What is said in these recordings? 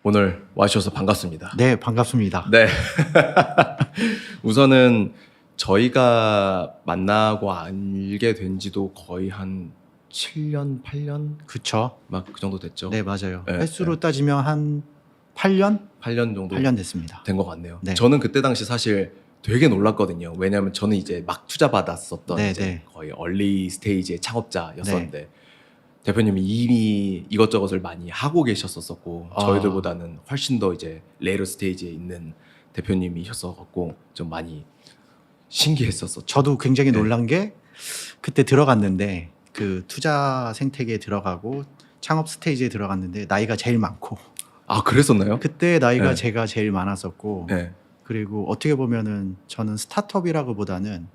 오늘 와주셔서 반갑습니다. 네, 반갑습니다. 네. 우선은 저희가 만나고 알게 된 지도 거의 한 7년, 8년? 그쵸? 막 그 정도 됐죠? 네, 맞아요. 네, 횟수로 따지면 한 8년? 8년 정도 8년 됐습니다. 된 것 같네요. 네. 저는 그때 당시 사실 되게 놀랐거든요. 왜냐하면 저는 이제 막 투자받았었던 네, 이제 네. 거의 얼리 스테이지의 창업자였었는데 대표님이 이미 이것저것을 많이 하고 계셨었고 저희들보다는 훨씬 더 이제 레이러 스테이지에 있는 대표님이셨어갖고 좀 많이 신기했었었죠. 저도 굉장히 네. 놀란 게 그때 들어갔는데 그 투자 생태계에 들어가고 창업 스테이지에 들어갔는데 나이가 제일 많고 아 그랬었나요? 그때 나이가 네. 제가 제일 많았었고 네. 그리고 어떻게 보면은 저는 스타트업이라고보다는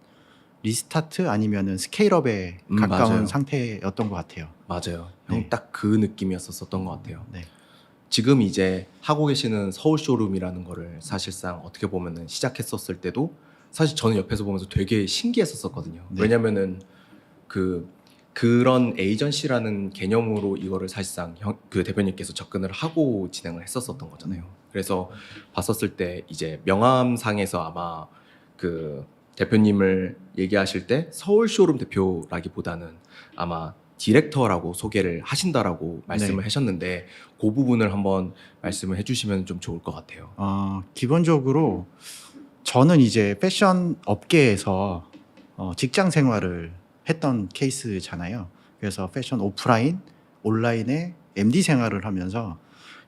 리스타트 아니면은 스케일업에 가까운 맞아요. 상태였던 것 같아요. 맞아요. 네. 형 딱 그 느낌이었었던 것 같아요. 네. 지금 이제 하고 계시는 서울 쇼룸이라는 거를 사실상 어떻게 보면은 시작했었을 때도 사실 저는 옆에서 보면서 되게 신기했었거든요. 네. 왜냐면은 그런 에이전시라는 개념으로 이거를 사실상 그 대표님께서 접근을 하고 진행을 했었던 거잖아요. 그래서 봤었을 때 이제 명함상에서 아마 그 대표님을 얘기하실 때 서울 쇼룸 대표라기보다는 아마 디렉터라고 소개를 하신다라고 말씀을 하셨는데 그 부분을 한번 말씀을 해주시면 좀 좋을 것 같아요. 기본적으로 저는 이제 패션 업계에서 직장 생활을 했던 케이스잖아요. 그래서 패션 오프라인, 온라인의 MD 생활을 하면서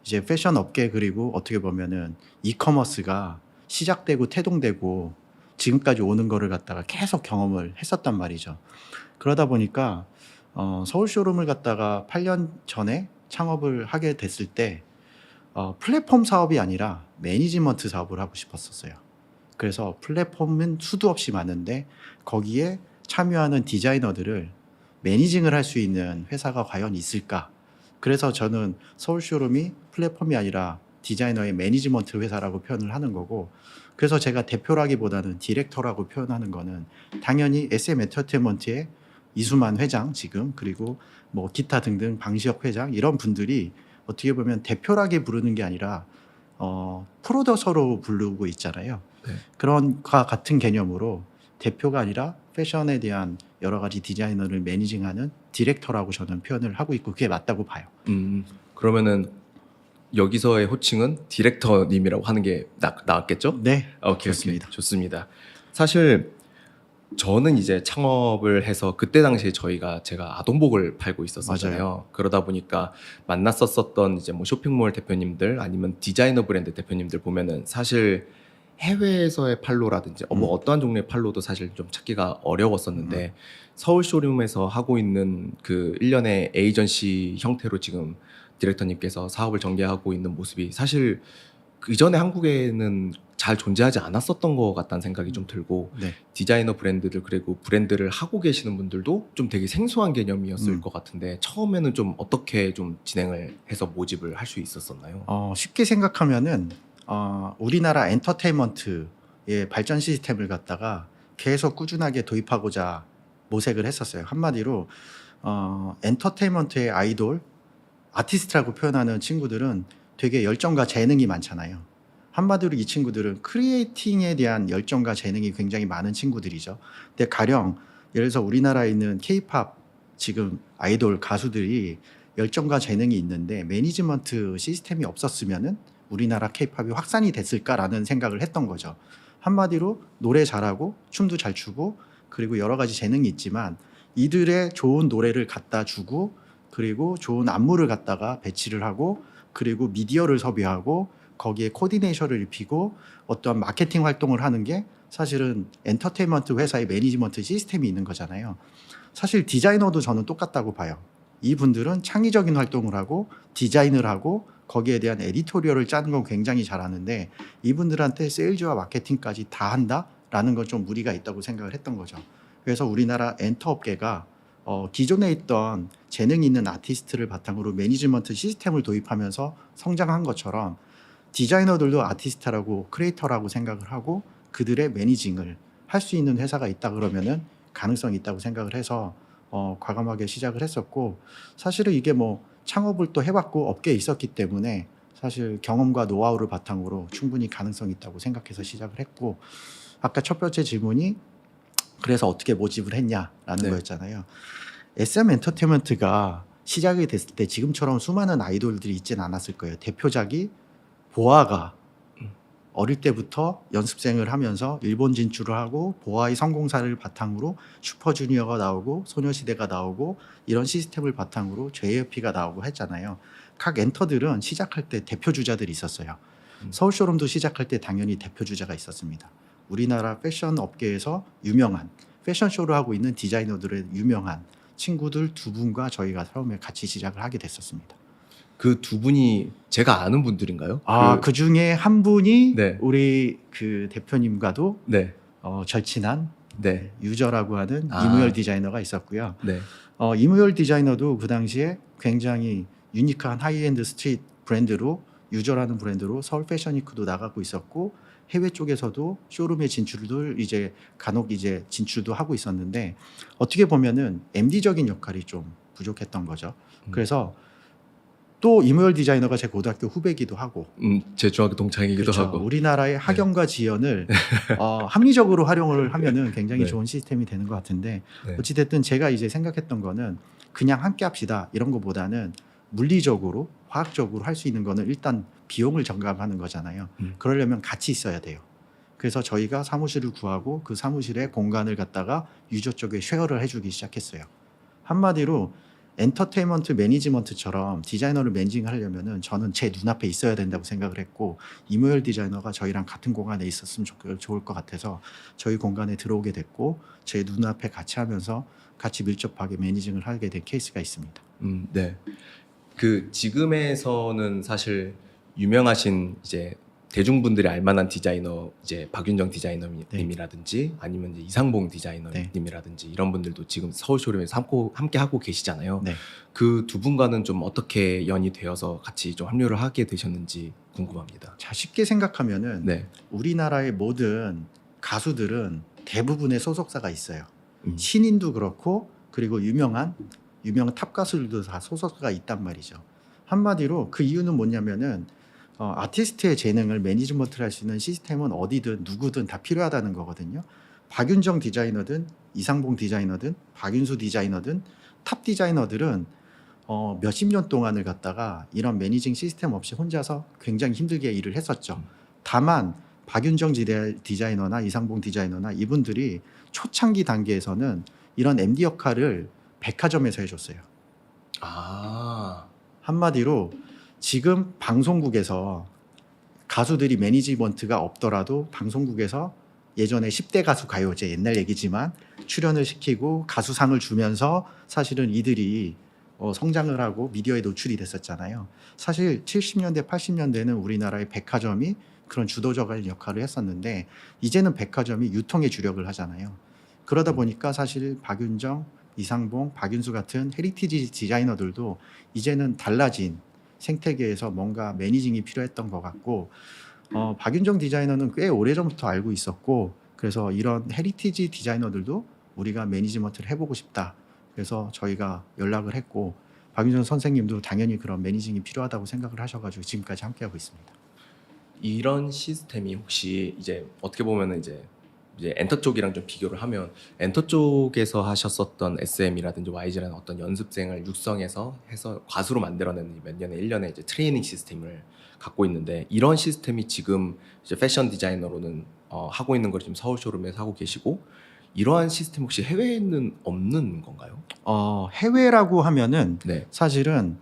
이제 패션 업계 그리고 어떻게 보면은 이커머스가 시작되고 태동되고 지금까지 오는 거를 갖다가 계속 경험을 했었단 말이죠. 그러다 보니까 서울 쇼룸을 갖다가 8년 전에 창업을 하게 됐을 때 플랫폼 사업이 아니라 매니지먼트 사업을 하고 싶었었어요. 그래서 플랫폼은 수도 없이 많은데 거기에 참여하는 디자이너들을 매니징을 할 수 있는 회사가 과연 있을까? 그래서 저는 서울 쇼룸이 플랫폼이 아니라 디자이너의 매니지먼트 회사라고 표현을 하는 거고, 그래서 제가 대표라기보다는 디렉터라고 표현하는 거는 당연히 SM 엔터테인먼트의 이수만 회장 지금 그리고 뭐 기타 등등 방시혁 회장 이런 분들이 어떻게 보면 대표라기 부르는 게 아니라 프로듀서로 부르고 있잖아요. 네. 그런 과 같은 개념으로 대표가 아니라 패션에 대한 여러 가지 디자이너를 매니징하는 디렉터라고 저는 표현을 하고 있고 그게 맞다고 봐요. 그러면은 여기서의 호칭은 디렉터님이라고 하는 게 나았겠죠? 네, 오케이, 좋습니다. 오케이. 좋습니다. 사실 저는 이제 창업을 해서 그때 당시에 제가 아동복을 팔고 있었잖아요. 그러다 보니까 만났었던 이제 뭐 쇼핑몰 대표님들 아니면 디자이너 브랜드 대표님들 보면은 사실 해외에서의 팔로라든지 뭐 어떠한 종류의 팔로도 사실 좀 찾기가 어려웠었는데 서울 쇼룸에서 하고 있는 그 일련의 에이전시 형태로 지금 디렉터님께서 사업을 전개하고 있는 모습이 사실 그 이전에 한국에는 잘 존재하지 않았었던 것 같다는 생각이 좀 들고 네. 디자이너 브랜드들 그리고 브랜드를 하고 계시는 분들도 좀 되게 생소한 개념이었을 것 같은데 처음에는 좀 어떻게 좀 진행을 해서 모집을 할 수 있었었나요? 쉽게 생각하면은 우리나라 엔터테인먼트의 발전 시스템을 갖다가 계속 꾸준하게 도입하고자 모색을 했었어요. 한마디로 엔터테인먼트의 아이돌, 아티스트라고 표현하는 친구들은 되게 열정과 재능이 많잖아요. 한마디로 이 친구들은 크리에이팅에 대한 열정과 재능이 굉장히 많은 친구들이죠. 근데 가령 예를 들어서 우리나라에 있는 K-팝 지금 아이돌 가수들이 열정과 재능이 있는데 매니지먼트 시스템이 없었으면은 우리나라 K-팝이 확산이 됐을까라는 생각을 했던 거죠. 한마디로 노래 잘하고 춤도 잘 추고 그리고 여러 가지 재능이 있지만 이들의 좋은 노래를 갖다 주고 그리고 좋은 안무를 갖다가 배치를 하고 그리고 미디어를 섭외하고 거기에 코디네이션을 입히고 어떠한 마케팅 활동을 하는 게 사실은 엔터테인먼트 회사의 매니지먼트 시스템이 있는 거잖아요. 사실 디자이너도 저는 똑같다고 봐요. 이분들은 창의적인 활동을 하고 디자인을 하고 거기에 대한 에디토리얼을 짜는 건 굉장히 잘하는데 이분들한테 세일즈와 마케팅까지 다 한다라는 건 좀 무리가 있다고 생각을 했던 거죠. 그래서 우리나라 엔터업계가 기존에 있던 재능 있는 아티스트를 바탕으로 매니지먼트 시스템을 도입하면서 성장한 것처럼 디자이너들도 아티스트라고 크리에이터라고 생각을 하고 그들의 매니징을 할 수 있는 회사가 있다 그러면은 가능성이 있다고 생각을 해서 과감하게 시작을 했었고 사실은 이게 뭐 창업을 또 해봤고 업계에 있었기 때문에 사실 경험과 노하우를 바탕으로 충분히 가능성이 있다고 생각해서 시작을 했고, 아까 첫 번째 질문이 그래서 어떻게 모집을 했냐라는 네. 거였잖아요. SM 엔터테인먼트가 시작이 됐을 때 지금처럼 수많은 아이돌들이 있지는 않았을 거예요. 대표작이 보아가 어릴 때부터 연습생을 하면서 일본 진출을 하고 보아의 성공사를 바탕으로 슈퍼주니어가 나오고 소녀시대가 나오고 이런 시스템을 바탕으로 JYP가 나오고 했잖아요. 각 엔터들은 시작할 때 대표 주자들이 있었어요. 서울쇼룸도 시작할 때 당연히 대표 주자가 있었습니다. 우리나라 패션 업계에서 유명한 패션쇼를 하고 있는 디자이너들의 유명한 친구들 두 분과 저희가 처음에 같이 시작을 하게 됐었습니다. 그 두 분이 제가 아는 분들인가요? 그 중에 한 분이 네. 우리 그 대표님과도 네. 절친한 네. 유저라고 하는 아. 이무열 디자이너가 있었고요. 네. 이무열 디자이너도 그 당시에 굉장히 유니크한 하이엔드 스트릿 브랜드로 유저라는 브랜드로 서울 패션위크도 나가고 있었고 해외 쪽에서도 쇼룸의 진출도 이제 간혹 이제 진출도 하고 있었는데 어떻게 보면은 MD적인 역할이 좀 부족했던 거죠. 그래서 또 이무열 디자이너가 제 고등학교 후배기도 하고 제 중학교 동창이기도 그렇죠. 하고. 우리나라의 학연과 지연을 합리적으로 활용을 하면은 굉장히 네. 좋은 시스템이 되는 것 같은데 네. 어찌됐든 제가 이제 생각했던 거는 그냥 함께 합시다 이런 것보다는 물리적으로 화학적으로 할 수 있는 거는 일단 비용을 절감하는 거잖아요. 그러려면 같이 있어야 돼요. 그래서 저희가 사무실을 구하고 그 사무실에 공간을 갖다가 유저 쪽에 쉐어를 해주기 시작했어요. 한마디로 엔터테인먼트 매니지먼트처럼 디자이너를 매니징하려면은 저는 제 눈앞에 있어야 된다고 생각을 했고 이무열 디자이너가 저희랑 같은 공간에 있었으면 좋을 것 같아서 저희 공간에 들어오게 됐고 제 눈앞에 같이 하면서 같이 밀접하게 매니징을 하게 된 케이스가 있습니다. 네. 그 지금에서는 사실 유명하신 이제 대중분들이 알만한 디자이너 이제 박윤정 디자이너님이라든지 아니면 이제 이상봉 디자이너님이라든지 이런 분들도 지금 서울 쇼룸에서 함께 하고 계시잖아요. 네. 그 두 분과는 좀 어떻게 연이 되어서 같이 좀 합류를 하게 되셨는지 궁금합니다. 자, 쉽게 생각하면은 네. 우리나라의 모든 가수들은 대부분의 소속사가 있어요. 음. 신인도 그렇고 그리고 유명한 탑 가수들도 다 소속사가 있단 말이죠. 한마디로 그 이유는 뭐냐면은 아티스트의 재능을 매니지먼트를 할 수 있는 시스템은 어디든 누구든 다 필요하다는 거거든요. 박윤정 디자이너든 이상봉 디자이너든 박윤수 디자이너든 탑 디자이너들은 몇십 년 동안을 갖다가 이런 매니징 시스템 없이 혼자서 굉장히 힘들게 일을 했었죠. 다만 박윤정 디자이너나 이상봉 디자이너나 이분들이 초창기 단계에서는 이런 MD 역할을 백화점에서 해줬어요. 아. 한마디로 지금 방송국에서 가수들이 매니지먼트가 없더라도 방송국에서 예전에 10대 가수 가요제 옛날 얘기지만 출연을 시키고 가수상을 주면서 사실은 이들이 성장을 하고 미디어에 노출이 됐었잖아요. 사실 70년대 80년대는 우리나라의 백화점이 그런 주도적인 역할을 했었는데 이제는 백화점이 유통에 주력을 하잖아요. 그러다 보니까 사실 박윤정, 이상봉, 박윤수 같은 헤리티지 디자이너들도 이제는 달라진 생태계에서 뭔가 매니징이 필요했던 것 같고 박윤정 디자이너는 꽤 오래전부터 알고 있었고 그래서 이런 헤리티지 디자이너들도 우리가 매니지먼트를 해보고 싶다. 그래서 저희가 연락을 했고 박윤정 선생님도 당연히 그런 매니징이 필요하다고 생각을 하셔가지고 지금까지 함께하고 있습니다. 이런 시스템이 혹시 이제 어떻게 보면은 이제 엔터 쪽이랑 좀 비교를 하면 엔터 쪽에서 하셨었던 SM이라든지 YG라는 어떤 연습생을 육성해서 해서 과수로 만들어내는 몇 년에 1년에 이제 트레이닝 시스템을 갖고 있는데 이런 시스템이 지금 이제 패션 디자이너로는 하고 있는 걸 지금 서울 쇼룸에서 하고 계시고 이러한 시스템 혹시 해외에는 없는 건가요? 해외라고 하면은 네. 사실은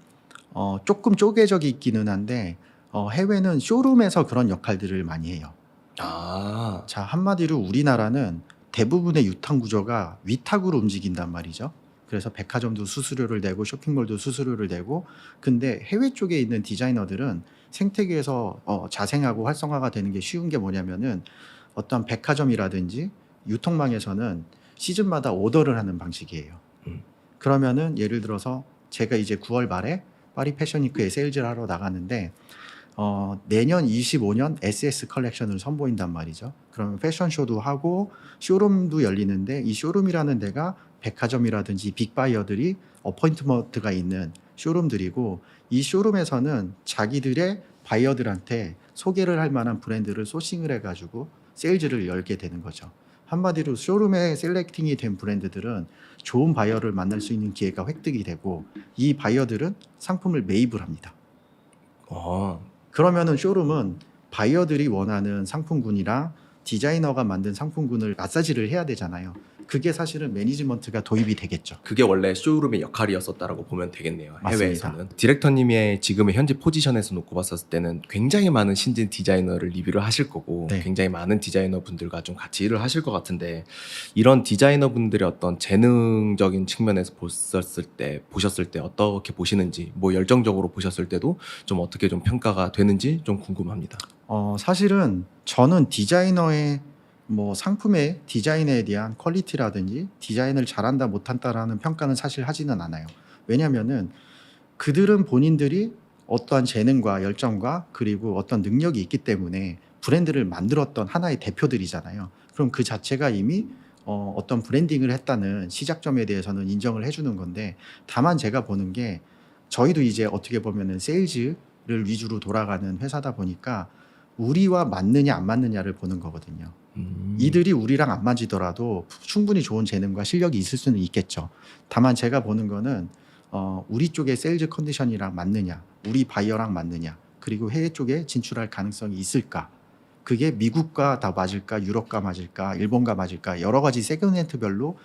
조금 쪼개져 있기는 한데 해외는 쇼룸에서 그런 역할들을 많이 해요. 아. 자, 한마디로 우리나라는 대부분의 유통 구조가 위탁으로 움직인단 말이죠. 그래서 백화점도 수수료를 내고 쇼핑몰도 수수료를 내고 근데 해외 쪽에 있는 디자이너들은 생태계에서 자생하고 활성화가 되는 게 쉬운 게 뭐냐면은 어떤 백화점이라든지 유통망에서는 시즌마다 오더를 하는 방식이에요. 그러면은 예를 들어서 제가 이제 9월 말에 파리 패션위크에 세일즈를 하러 나가는데 내년 25년 SS 컬렉션을 선보인단 말이죠. 그러면 패션쇼도 하고 쇼룸도 열리는데 이 쇼룸이라는 데가 백화점이라든지 빅바이어들이 어포인트먼트가 있는 쇼룸들이고 이 쇼룸에서는 자기들의 바이어들한테 소개를 할 만한 브랜드를 소싱을 해가지고 세일즈를 열게 되는 거죠. 한마디로 쇼룸에 셀렉팅이 된 브랜드들은 좋은 바이어를 만날 수 있는 기회가 획득이 되고 이 바이어들은 상품을 매입을 합니다. 어, 그러면은 쇼룸은 바이어들이 원하는 상품군이랑 디자이너가 만든 상품군을 마사지를 해야 되잖아요. 그게 사실은 매니지먼트가 도입이 되겠죠. 그게 원래 쇼룸의 역할이었었다라고 보면 되겠네요. 맞습니다. 해외에서는. 디렉터님의 지금의 현재 포지션에서 놓고 봤었을 때는 굉장히 많은 신진 디자이너를 리뷰를 하실 거고 네. 굉장히 많은 디자이너 분들과 좀 같이 일을 하실 것 같은데 이런 디자이너 분들의 어떤 재능적인 측면에서 보셨을 때 어떻게 보시는지 뭐 열정적으로 보셨을 때도 좀 어떻게 좀 평가가 되는지 좀 궁금합니다. 사실은 저는 디자이너의 뭐 상품의 디자인에 대한 퀄리티라든지 디자인을 잘한다 못한다라는 평가는 사실 하지는 않아요. 왜냐면은 그들은 본인들이 어떠한 재능과 열정과 그리고 어떤 능력이 있기 때문에 브랜드를 만들었던 하나의 대표들이잖아요. 그럼 그 자체가 이미 어떤 브랜딩을 했다는 시작점에 대해서는 인정을 해주는 건데, 다만 제가 보는 게 저희도 이제 어떻게 보면은 세일즈를 위주로 돌아가는 회사다 보니까 우리와 맞느냐 안 맞느냐를 보는 거거든요. 이들이 우리랑 안 맞이더라도 충분히 좋은 재능과 실력이 있을 수는 있겠죠. 다만 제가 보는 거는 우리 쪽의 세일즈 컨디션이랑 맞느냐, 우리 바이어랑 맞느냐, 그리고 해외 쪽에 진출할 가능성이 있을까, 그게 미국과 다 맞을까, 유럽과 맞을까, 일본과 맞을까, 여러 가지 세그멘트별로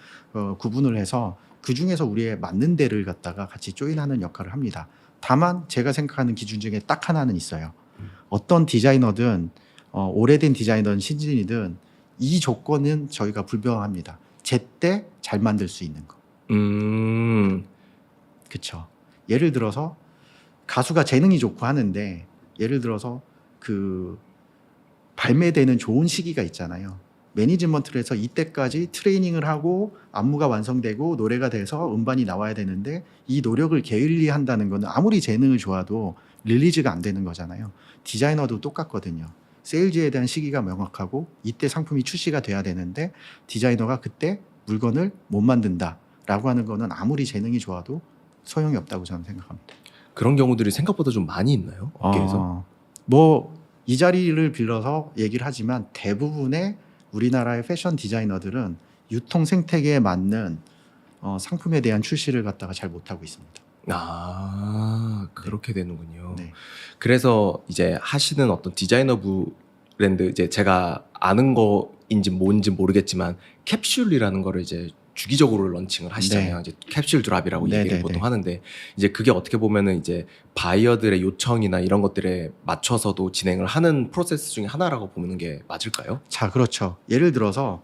구분을 해서 그 중에서 우리의 맞는 데를 갖다가 같이 조인하는 역할을 합니다. 다만 제가 생각하는 기준 중에 딱 하나는 있어요. 어떤 디자이너든 오래된 디자이너든 신진이든 이 조건은 저희가 불변합니다. 제때 잘 만들 수 있는 거. 그쵸. 예를 들어서 가수가 재능이 좋고 하는데, 예를 들어서 그 발매되는 좋은 시기가 있잖아요. 매니지먼트를 해서 이때까지 트레이닝을 하고 안무가 완성되고 노래가 돼서 음반이 나와야 되는데 이 노력을 게을리한다는 거는 아무리 재능을 좋아도 릴리즈가 안 되는 거잖아요. 디자이너도 똑같거든요. 세일즈에 대한 시기가 명확하고 이때 상품이 출시가 돼야 되는데 디자이너가 그때 물건을 못 만든다라고 하는 거는 아무리 재능이 좋아도 소용이 없다고 저는 생각합니다. 그런 경우들이 생각보다 좀 많이 있나요? 업계에서? 뭐 이 자리를 빌려서 얘기를 하지만 대부분의 우리나라의 패션 디자이너들은 유통 생태계에 맞는 상품에 대한 출시를 갖다가 잘 못하고 있습니다. 그렇게 되는군요. 네. 그래서 이제 하시는 어떤 디자이너 브랜드, 이제 제가 아는 거인지 뭔지 모르겠지만 캡슐이라는 거를 이제 주기적으로 런칭을 하시잖아요. 네. 이제 캡슐 드랍이라고 네, 얘기를 네, 보통 네. 하는데 이제 그게 어떻게 보면은 이제 바이어들의 요청이나 이런 것들에 맞춰서도 진행을 하는 프로세스 중에 하나라고 보는 게 맞을까요? 자, 그렇죠. 예를 들어서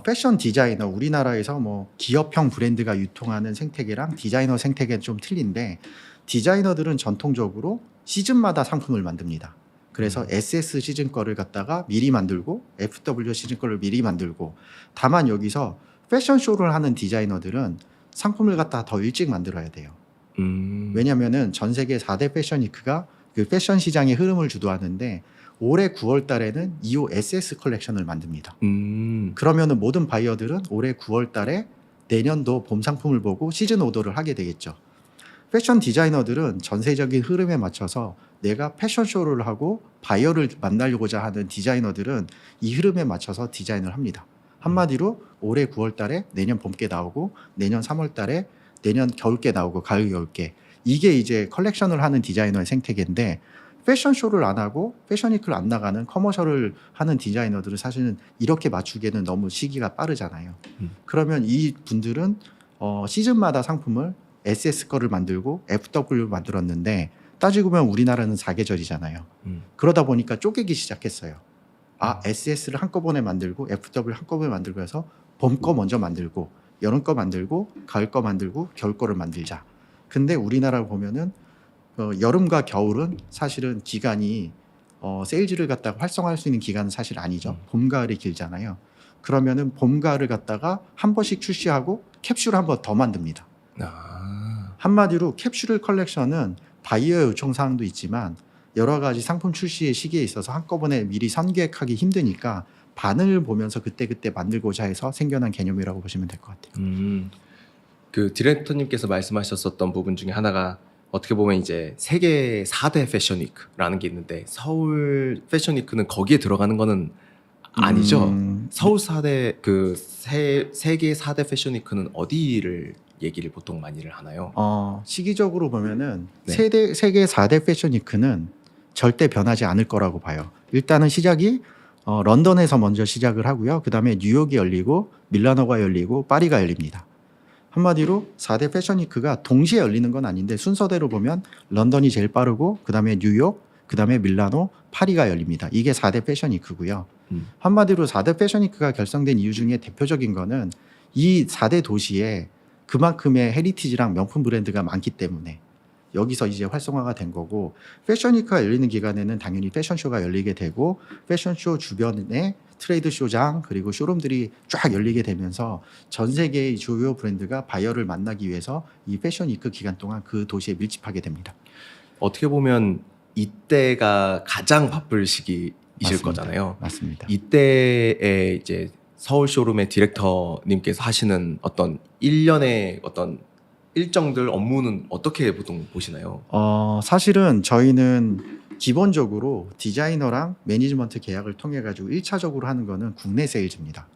패션 디자이너, 우리나라에서 뭐 기업형 브랜드가 유통하는 생태계랑 디자이너 생태계는 좀 틀린데, 디자이너들은 전통적으로 시즌마다 상품을 만듭니다. 그래서 SS 시즌 거를 갖다가 미리 만들고 FW 시즌 거를 미리 만들고, 다만 여기서 패션쇼를 하는 디자이너들은 상품을 갖다가 더 일찍 만들어야 돼요. 왜냐면은 전 세계 4대 패션 위크가 그 패션 시장의 흐름을 주도하는데 올해 9월 달에는 2호 SS 컬렉션을 만듭니다. 그러면은 모든 바이어들은 올해 9월 달에 내년도 봄 상품을 보고 시즌 오더를 하게 되겠죠. 패션 디자이너들은 전세적인 흐름에 맞춰서 내가 패션쇼를 하고 바이어를 만나려고자 하는 디자이너들은 이 흐름에 맞춰서 디자인을 합니다. 한마디로 올해 9월 달에 내년 봄께 나오고 내년 3월 달에 내년 겨울께 나오고 가을 겨울께, 이게 이제 컬렉션을 하는 디자이너의 생태계인데, 패션쇼를 안 하고 패션위크를 안 나가는 커머셜을 하는 디자이너들은 사실은 이렇게 맞추기에는 너무 시기가 빠르잖아요. 그러면 이 분들은 시즌마다 상품을 SS 거를 만들고 FW 만들었는데, 따지고 보면 우리나라는 4계절이잖아요. 그러다 보니까 쪼개기 시작했어요. SS를 한꺼번에 만들고 FW를 한꺼번에 만들고 해서 봄 거 먼저 만들고 여름 거 만들고 가을 거 만들고 겨울 거를 만들자. 근데 우리나라를 보면은 여름과 겨울은 사실은 기간이 세일즈를 갖다가 활성화할 수 있는 기간은 사실 아니죠. 봄 가을이 길잖아요. 그러면은 봄 가을을 갖다가 한 번씩 출시하고 캡슐을 한 번 더 만듭니다. 한마디로 캡슐 컬렉션은 바이어 요청 사항도 있지만 여러 가지 상품 출시의 시기에 있어서 한꺼번에 미리 선계획하기 힘드니까 반을 보면서 그때그때 만들고자 해서 생겨난 개념이라고 보시면 될 것 같아요. 그 디렉터님께서 말씀하셨었던 부분 중에 하나가 어떻게 보면 이제 세계 4대 패션 위크라는 게 있는데 서울 패션 위크는 거기에 들어가는 거는 아니죠. 서울 4대 세계 4대 패션 위크는 어디를 얘기를 보통 많이를 하나요? 시기적으로 보면은 네. 세계 4대 패션 위크는 절대 변하지 않을 거라고 봐요. 일단은 시작이 런던에서 먼저 시작을 하고요. 그다음에 뉴욕이 열리고 밀라노가 열리고 파리가 열립니다. 한마디로 4대 패션 위크가 동시에 열리는 건 아닌데 순서대로 보면 런던이 제일 빠르고 그다음에 뉴욕, 그다음에 밀라노, 파리가 열립니다. 이게 4대 패션 위크고요. 한마디로 4대 패션 위크가 결성된 이유 중에 대표적인 거는 이 4대 도시에 그만큼의 헤리티지랑 명품 브랜드가 많기 때문에 여기서 이제 활성화가 된 거고, 패션 위크가 열리는 기간에는 당연히 패션쇼가 열리게 되고 패션쇼 주변에 트레이드 쇼장 그리고 쇼룸들이 쫙 열리게 되면서 전 세계의 주요 브랜드가 바이어를 만나기 위해서 이 패션 위크 기간 동안 그 도시에 밀집하게 됩니다. 어떻게 보면 이때가 가장 바쁠 시기이실 맞습니다. 거잖아요. 맞습니다. 이때에 이제 서울 쇼룸의 디렉터님께서 하시는 어떤 일련의 어떤 일정들 업무는 어떻게 보통 보시나요? 사실은 저희는 기본적으로 디자이너랑 매니지먼트 계약을 통해 가지고 1차적으로 하는 거는 국내 세일즈입니다.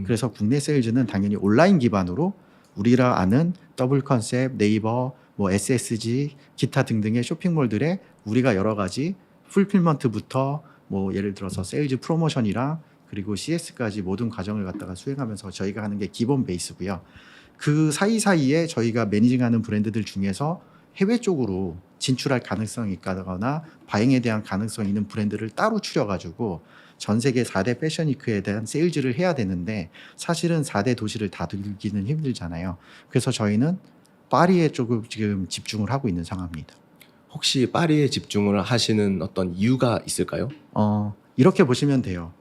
그래서 국내 세일즈는 당연히 온라인 기반으로 우리가 아는 더블 컨셉, 네이버, 뭐 SSG, 기타 등등의 쇼핑몰들에 우리가 여러 가지 풀필먼트부터 뭐 예를 들어서 세일즈 프로모션이랑 그리고 CS까지 모든 과정을 갖다가 수행하면서 저희가 하는 게 기본 베이스고요. 그 사이사이에 저희가 매니징하는 브랜드들 중에서 해외 쪽으로 진출할 가능성이 있거나 바잉에 대한 가능성이 있는 브랜드를 따로 추려가지고 전 세계 4대 패션 위크에 대한 세일즈를 해야 되는데 사실은 4대 도시를 다 들기는 힘들잖아요. 그래서 저희는 파리에 조금 지금 집중을 하고 있는 상황입니다. 혹시 파리에 집중을 하시는 어떤 이유가 있을까요? 이렇게 보시면 돼요.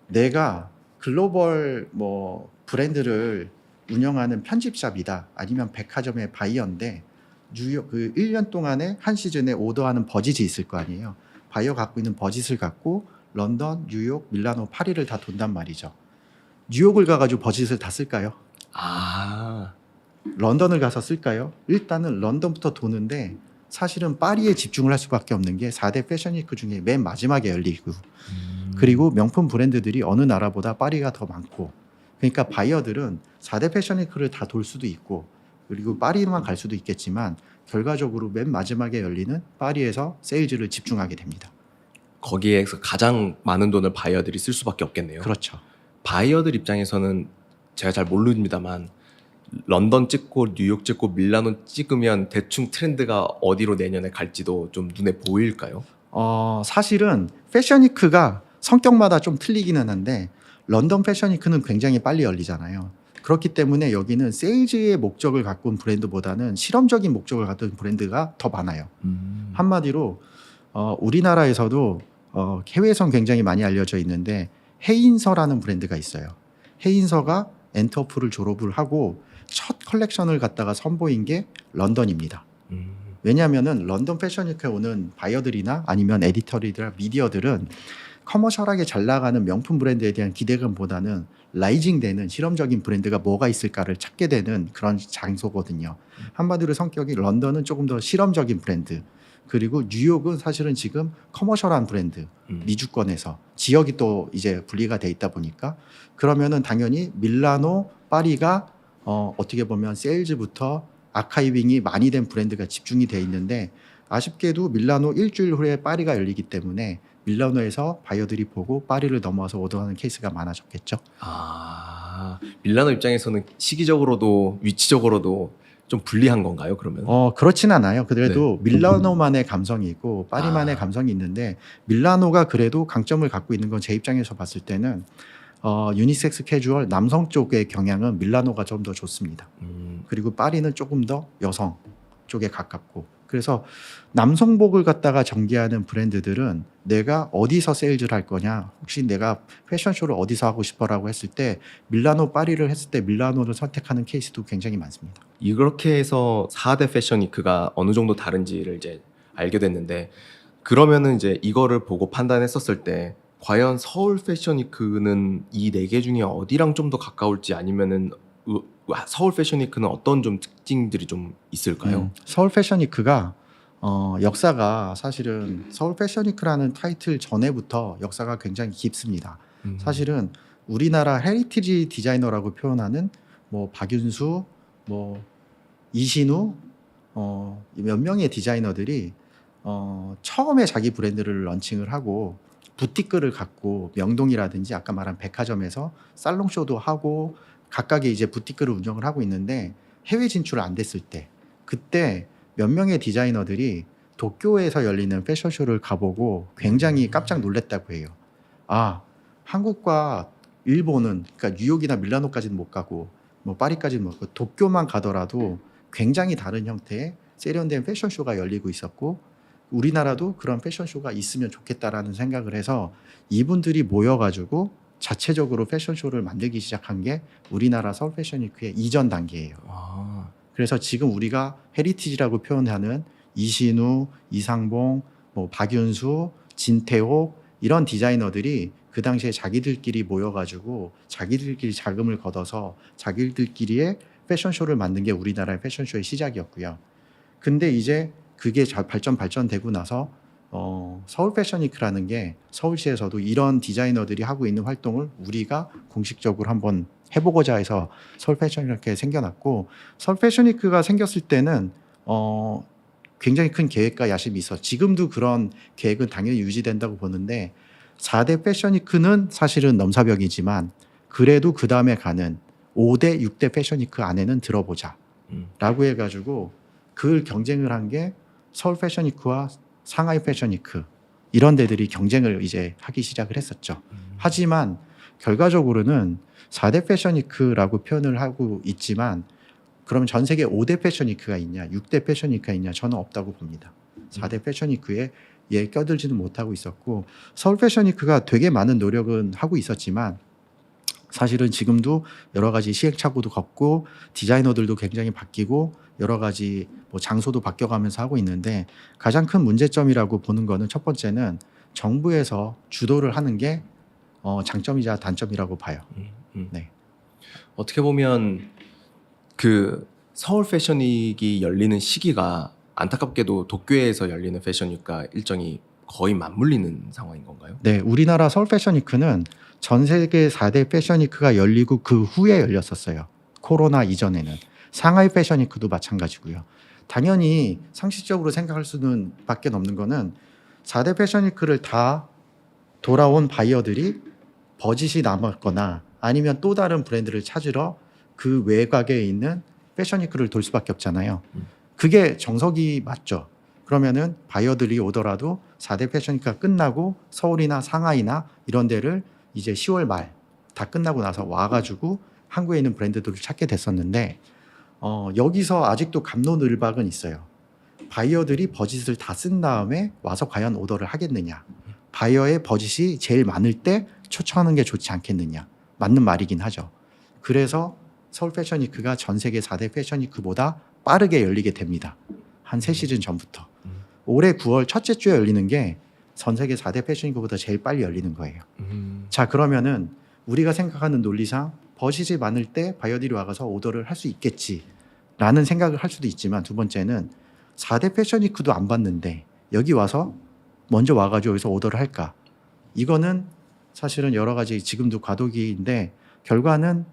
내가 글로벌 뭐 브랜드를 운영하는 편집샵이다, 아니면 백화점의 바이어인데 뉴욕 그 1년 동안에 한 시즌에 오더하는 버짓이 있을 거 아니에요. 바이어 갖고 있는 버짓을 갖고 런던, 뉴욕, 밀라노, 파리를 다 돈단 말이죠. 뉴욕을 가가지고 버짓을 다 쓸까요? 아, 런던을 가서 쓸까요? 일단은 런던부터 도는데 사실은 파리에 집중을 할 수밖에 없는 게 4대 패션 위크 중에 맨 마지막에 열리고, 그리고 명품 브랜드들이 어느 나라보다 파리가 더 많고, 그러니까 바이어들은 4대 패션 위크를 다 돌 수도 있고 그리고 파리만 갈 수도 있겠지만 결과적으로 맨 마지막에 열리는 파리에서 세일즈를 집중하게 됩니다. 거기에서 가장 많은 돈을 바이어들이 쓸 수밖에 없겠네요. 그렇죠. 바이어들 입장에서는 제가 잘 모릅니다만 런던 찍고 뉴욕 찍고 밀라노 찍으면 대충 트렌드가 어디로 내년에 갈지도 좀 눈에 보일까요? 사실은 패션 위크가 성격마다 좀 틀리기는 한데 런던 패션 위크는 굉장히 빨리 열리잖아요. 그렇기 때문에 여기는 세일즈의 목적을 갖고 온 브랜드보다는 실험적인 목적을 갖고 온 브랜드가 더 많아요. 한마디로 우리나라에서도 해외에선 굉장히 많이 알려져 있는데 헤인서라는 브랜드가 있어요. 헤인서가 엔터프를 졸업을 하고 첫 컬렉션을 갖다가 선보인 게 런던입니다. 왜냐하면은 런던 패션 위크에 오는 바이어들이나 아니면 에디터리나 미디어들은 커머셜하게 잘 나가는 명품 브랜드에 대한 기대감보다는 라이징 되는 실험적인 브랜드가 뭐가 있을까를 찾게 되는 그런 장소거든요. 한마디로 성격이 런던은 조금 더 실험적인 브랜드, 그리고 뉴욕은 사실은 지금 커머셜한 브랜드, 미주권에서 지역이 또 이제 분리가 돼 있다 보니까 그러면은 당연히 밀라노, 파리가 어떻게 보면 세일즈부터 아카이빙이 많이 된 브랜드가 집중이 돼 있는데, 아쉽게도 밀라노 일주일 후에 파리가 열리기 때문에 밀라노에서 바이어들이 보고 파리를 넘어와서 오더하는 케이스가 많아졌겠죠. 밀라노 입장에서는 시기적으로도 위치적으로도 좀 불리한 건가요, 그러면? 그렇진 않아요. 그래도 밀라노만의 감성이 있고 파리만의 감성이 있는데, 밀라노가 그래도 강점을 갖고 있는 건 제 입장에서 봤을 때는 유니섹스 캐주얼 남성 쪽의 경향은 밀라노가 좀 더 좋습니다. 그리고 파리는 조금 더 여성 쪽에 가깝고, 그래서 남성복을 갖다가 전개하는 브랜드들은 내가 어디서 세일즈를 할 거냐, 혹시 내가 패션쇼를 어디서 하고 싶어라고 했을 때 밀라노, 파리를 했을 때 밀라노를 선택하는 케이스도 굉장히 많습니다. 이렇게 해서 4대 패션 위크가 어느 정도 다른지를 이제 알게 됐는데, 그러면은 이제 이거를 보고 판단했었을 때 과연 서울 패션 위크는 이 4개 중에 어디랑 좀 더 가까울지, 아니면은 서울 패션 위크는 어떤 좀 특징들이 좀 있을까요? 서울 패션 위크가 역사가 사실은 서울 패션위크라는 타이틀 전에부터 역사가 굉장히 깊습니다. 사실은 우리나라 헤리티지 디자이너라고 표현하는 뭐 박윤수, 뭐 이신우, 몇 명의 디자이너들이 처음에 자기 브랜드를 런칭을 하고 부티크를 갖고 명동이라든지 아까 말한 백화점에서 살롱쇼도 하고 각각의 이제 부티크를 운영을 하고 있는데 해외 진출 안 됐을 때 그때 몇 명의 디자이너들이 도쿄에서 열리는 패션쇼를 가보고 굉장히 깜짝 놀랐다고 해요. 아, 한국과 일본은 그러니까 뉴욕이나 밀라노까지는 못 가고 뭐 파리까지는 못 가고 도쿄만 가더라도 굉장히 다른 형태의 세련된 패션쇼가 열리고 있었고 우리나라도 그런 패션쇼가 있으면 좋겠다라는 생각을 해서 이분들이 모여가지고 자체적으로 패션쇼를 만들기 시작한 게 우리나라 서울 패션위크의 이전 단계예요. 아, 그래서 지금 우리가 헤리티지라고 표현하는 이신우, 이상봉, 뭐 박윤수, 진태호 이런 디자이너들이 그 당시에 자기들끼리 모여가지고 자기들끼리 자금을 걷어서 자기들끼리의 패션쇼를 만든 게 우리나라의 패션쇼의 시작이었고요. 근데 이제 그게 발전되고 나서 서울 패션위크라는 게 서울시에서도 이런 디자이너들이 하고 있는 활동을 우리가 공식적으로 한번 해보고자 해서 서울 패션위크가 생겨났고 서울 패션위크가 생겼을 때는 굉장히 큰 계획과 야심이 있어 지금도 그런 계획은 당연히 유지된다고 보는데 4대 패션위크는 사실은 넘사벽이지만 그래도 그 다음에 가는 5대, 6대 패션위크 안에는 들어보자 라고 해가지고 그 경쟁을 한 게 서울 패션위크와 상하이 패션위크 이런 데들이 경쟁을 이제 하기 시작을 했었죠. 하지만 결과적으로는 4대 패션위크라고 표현을 하고 있지만 그러면 전 세계 5대 패션위크가 있냐 6대 패션위크가 있냐 저는 없다고 봅니다. 4대 패션위크에 껴들지는 못하고 있었고 서울 패션위크가 되게 많은 노력은 하고 있었지만 사실은 지금도 여러 가지 시행착오도 겪고 디자이너들도 굉장히 바뀌고 여러 가지 뭐 장소도 바뀌어가면서 하고 있는데 가장 큰 문제점이라고 보는 거는 첫 번째는 정부에서 주도를 하는 게 장점이자 단점이라고 봐요. 네. 어떻게 보면 그 서울 패션위크가 열리는 시기가 안타깝게도 도쿄에서 열리는 패션위크가 일정이 거의 맞물리는 상황인 건가요? 네, 우리나라 서울 패션위크는 전 세계 4대 패션위크가 열리고 그 후에 열렸었어요. 코로나 이전에는. 상하이 패션위크도 마찬가지고요. 당연히 상식적으로 생각할 수는 밖에 없는 거는 4대 패션위크를 다 돌아온 바이어들이 버짓이 남았거나 아니면 또 다른 브랜드를 찾으러 그 외곽에 있는 패션위크를 돌 수밖에 없잖아요. 그게 정석이 맞죠. 그러면은 바이어들이 오더라도 4대 패션위크가 끝나고 서울이나 상하이나 이런 데를 이제 10월 말 다 끝나고 나서 와가지고 한국에 있는 브랜드들을 찾게 됐었는데 여기서 아직도 갑론을박은 있어요. 바이어들이 버짓을 다 쓴 다음에 와서 과연 오더를 하겠느냐. 바이어의 버짓이 제일 많을 때 초청하는 게 좋지 않겠느냐. 맞는 말이긴 하죠. 그래서 서울 패션위크가 전 세계 4대 패션위크보다 빠르게 열리게 됩니다. 한 3시즌 전부터. 올해 9월 첫째 주에 열리는 게 전 세계 4대 패션위크보다 제일 빨리 열리는 거예요. 자, 그러면은 우리가 생각하는 논리상 버짓이 많을 때 바이어들이 와서 오더를 할 수 있겠지라는 생각을 할 수도 있지만 두 번째는 4대 패션위크도 안 봤는데 여기 와서 먼저 와가지고 여기서 오더를 할까? 이거는 사실은 여러 가지 지금도 과도기인데 결과는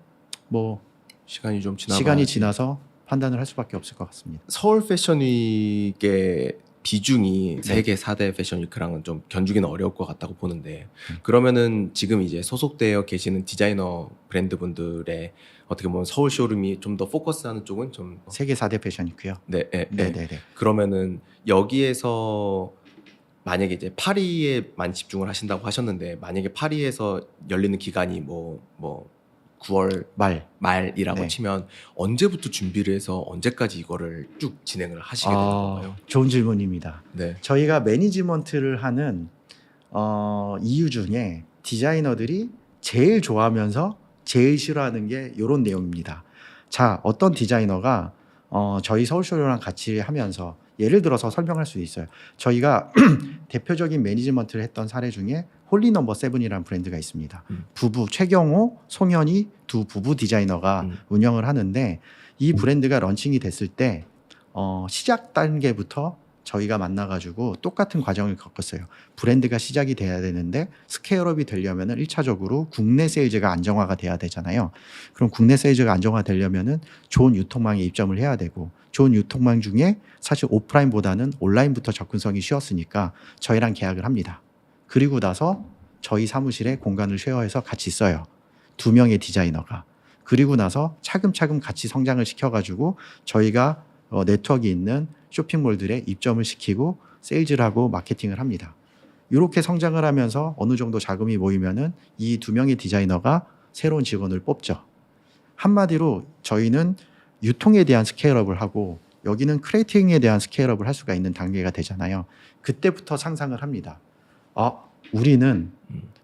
뭐 시간이 좀 시간이 지나서 판단을 할 수밖에 없을 것 같습니다. 서울 패션위크의 비중이 네. 세계 4대 패션위크랑은 좀 견주기는 어려울 것 같다고 보는데 그러면은 지금 이제 소속되어 계시는 디자이너 브랜드분들의 어떻게 보면 서울 쇼룸이 좀 더 포커스하는 쪽은 좀 세계 4대 패션위크요. 네. 네네네. 그러면은 여기에서 만약에 이제 파리에만 집중을 하신다고 하셨는데 만약에 파리에서 열리는 기간이 뭐 9월 말이라고 네. 치면 언제부터 준비를 해서 언제까지 이거를 쭉 진행을 하시게 되는 건가요? 좋은 질문입니다. 네. 저희가 매니지먼트를 하는 이유 중에 디자이너들이 제일 좋아하면서 제일 싫어하는 게 이런 내용입니다. 자, 어떤 디자이너가 저희 서울쇼랑 같이 하면서 예를 들어서 설명할 수 있어요. 저희가 대표적인 매니지먼트를 했던 사례 중에 홀리 넘버 7이라는 브랜드가 있습니다. 부부 최경호, 송현이 두 부부 디자이너가 운영을 하는데 이 브랜드가 런칭이 됐을 때 시작 단계부터 저희가 만나가지고 똑같은 과정을 겪었어요. 브랜드가 시작이 돼야 되는데 스케일업이 되려면은 1차적으로 국내 세일즈가 안정화가 돼야 되잖아요. 그럼 국내 세일즈가 안정화되려면은 좋은 유통망에 입점을 해야 되고, 좋은 유통망 중에 사실 오프라인보다는 온라인부터 접근성이 쉬웠으니까 저희랑 계약을 합니다. 그리고 나서 저희 사무실에 공간을 쉐어해서 같이 써요. 2명의 디자이너가. 그리고 나서 차근차근 같이 성장을 시켜가지고 저희가 네트워크 있는 쇼핑몰들에 입점을 시키고 세일즈를 하고 마케팅을 합니다. 이렇게 성장을 하면서 어느 정도 자금이 모이면은 이 2명의 디자이너가 새로운 직원을 뽑죠. 한마디로 저희는 유통에 대한 스케일업을 하고 여기는 크리에이팅에 대한 스케일업을 할 수가 있는 단계가 되잖아요. 그때부터 상상을 합니다. 우리는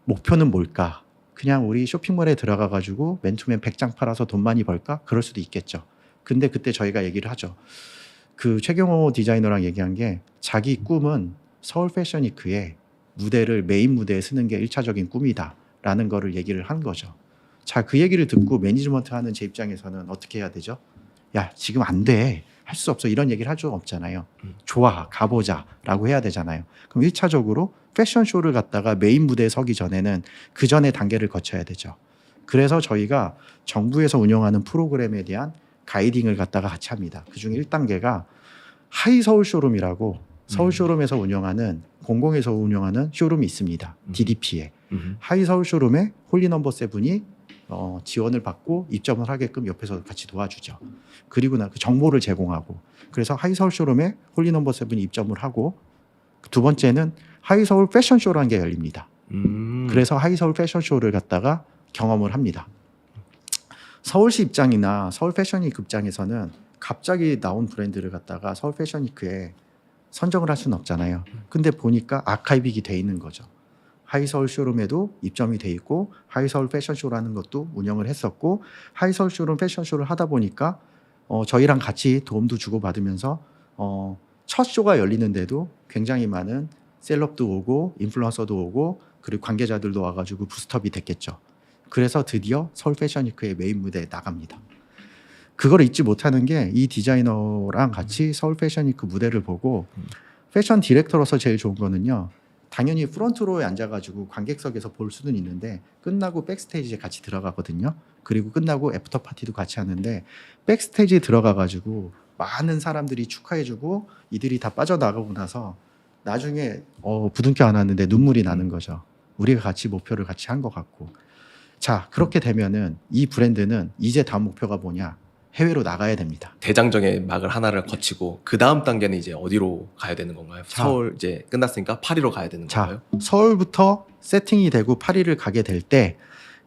목표는 뭘까? 그냥 우리 쇼핑몰에 들어가 가지고 맨투맨 100장 팔아서 돈 많이 벌까? 그럴 수도 있겠죠. 근데 그때 저희가 얘기를 하죠. 그 최경호 디자이너랑 얘기한 게 자기 꿈은 서울 패션위크에 무대를 메인 무대에 쓰는 게 1차적인 꿈이다 라는 거를 얘기를 한 거죠. 자, 그 얘기를 듣고 매니지먼트 하는 제 입장에서는 어떻게 해야 되죠? 야, 지금 안 돼. 할 수 없어. 이런 얘기를 할 수 없잖아요. 좋아, 가보자 라고 해야 되잖아요. 그럼 1차적으로 패션쇼를 갖다가 메인 무대에 서기 전에는 그 전에 단계를 거쳐야 되죠. 그래서 저희가 정부에서 운영하는 프로그램에 대한 가이딩을 갖다가 같이 합니다. 그중에 1단계가 하이 서울 쇼룸이라고 서울 쇼룸에서 운영하는 공공에서 운영하는 쇼룸이 있습니다. DDP에. 하이 서울 쇼룸에 홀리 넘버 세븐이 지원을 받고 입점을 하게끔 옆에서 같이 도와주죠. 그리고 그 정보를 제공하고, 그래서 하이 서울 쇼룸에 홀리 넘버 세븐이 입점을 하고, 두 번째는 하이 서울 패션쇼라는 게 열립니다. 그래서 하이 서울 패션쇼를 갖다가 경험을 합니다. 서울시 입장이나 서울 패션위크 입장에서는 갑자기 나온 브랜드를 갖다가 서울 패션위크에 선정을 할 수는 없잖아요. 근데 보니까 아카이빙이 돼 있는 거죠. 하이서울 쇼룸에도 입점이 돼 있고 하이서울 패션쇼라는 것도 운영을 했었고, 하이서울 쇼룸 패션쇼를 하다 보니까 저희랑 같이 도움도 주고받으면서 첫 쇼가 열리는데도 굉장히 많은 셀럽도 오고 인플루언서도 오고 그리고 관계자들도 와가지고 부스트업이 됐겠죠. 그래서 드디어 서울 패션위크의 메인 무대에 나갑니다. 그걸 잊지 못하는 게 이 디자이너랑 같이 서울 패션위크 무대를 보고, 패션 디렉터로서 제일 좋은 거는요, 당연히 프론트로에 앉아가지고 관객석에서 볼 수는 있는데 끝나고 백스테이지에 같이 들어가거든요. 그리고 끝나고 애프터 파티도 같이 하는데 백스테이지에 들어가가지고 많은 사람들이 축하해주고 이들이 다 빠져나가고 나서 나중에 부둥켜 안았는데 눈물이 나는 거죠. 우리가 같이 목표를 같이 한 것 같고. 자, 그렇게 되면은 이 브랜드는 이제 다음 목표가 뭐냐? 해외로 나가야 됩니다. 대장정의 막을 하나를 거치고 그 다음 단계는 이제 어디로 가야 되는 건가요? 서울 이제 끝났으니까 파리로 가야 되는 건가요? 서울부터 세팅이 되고 파리를 가게 될 때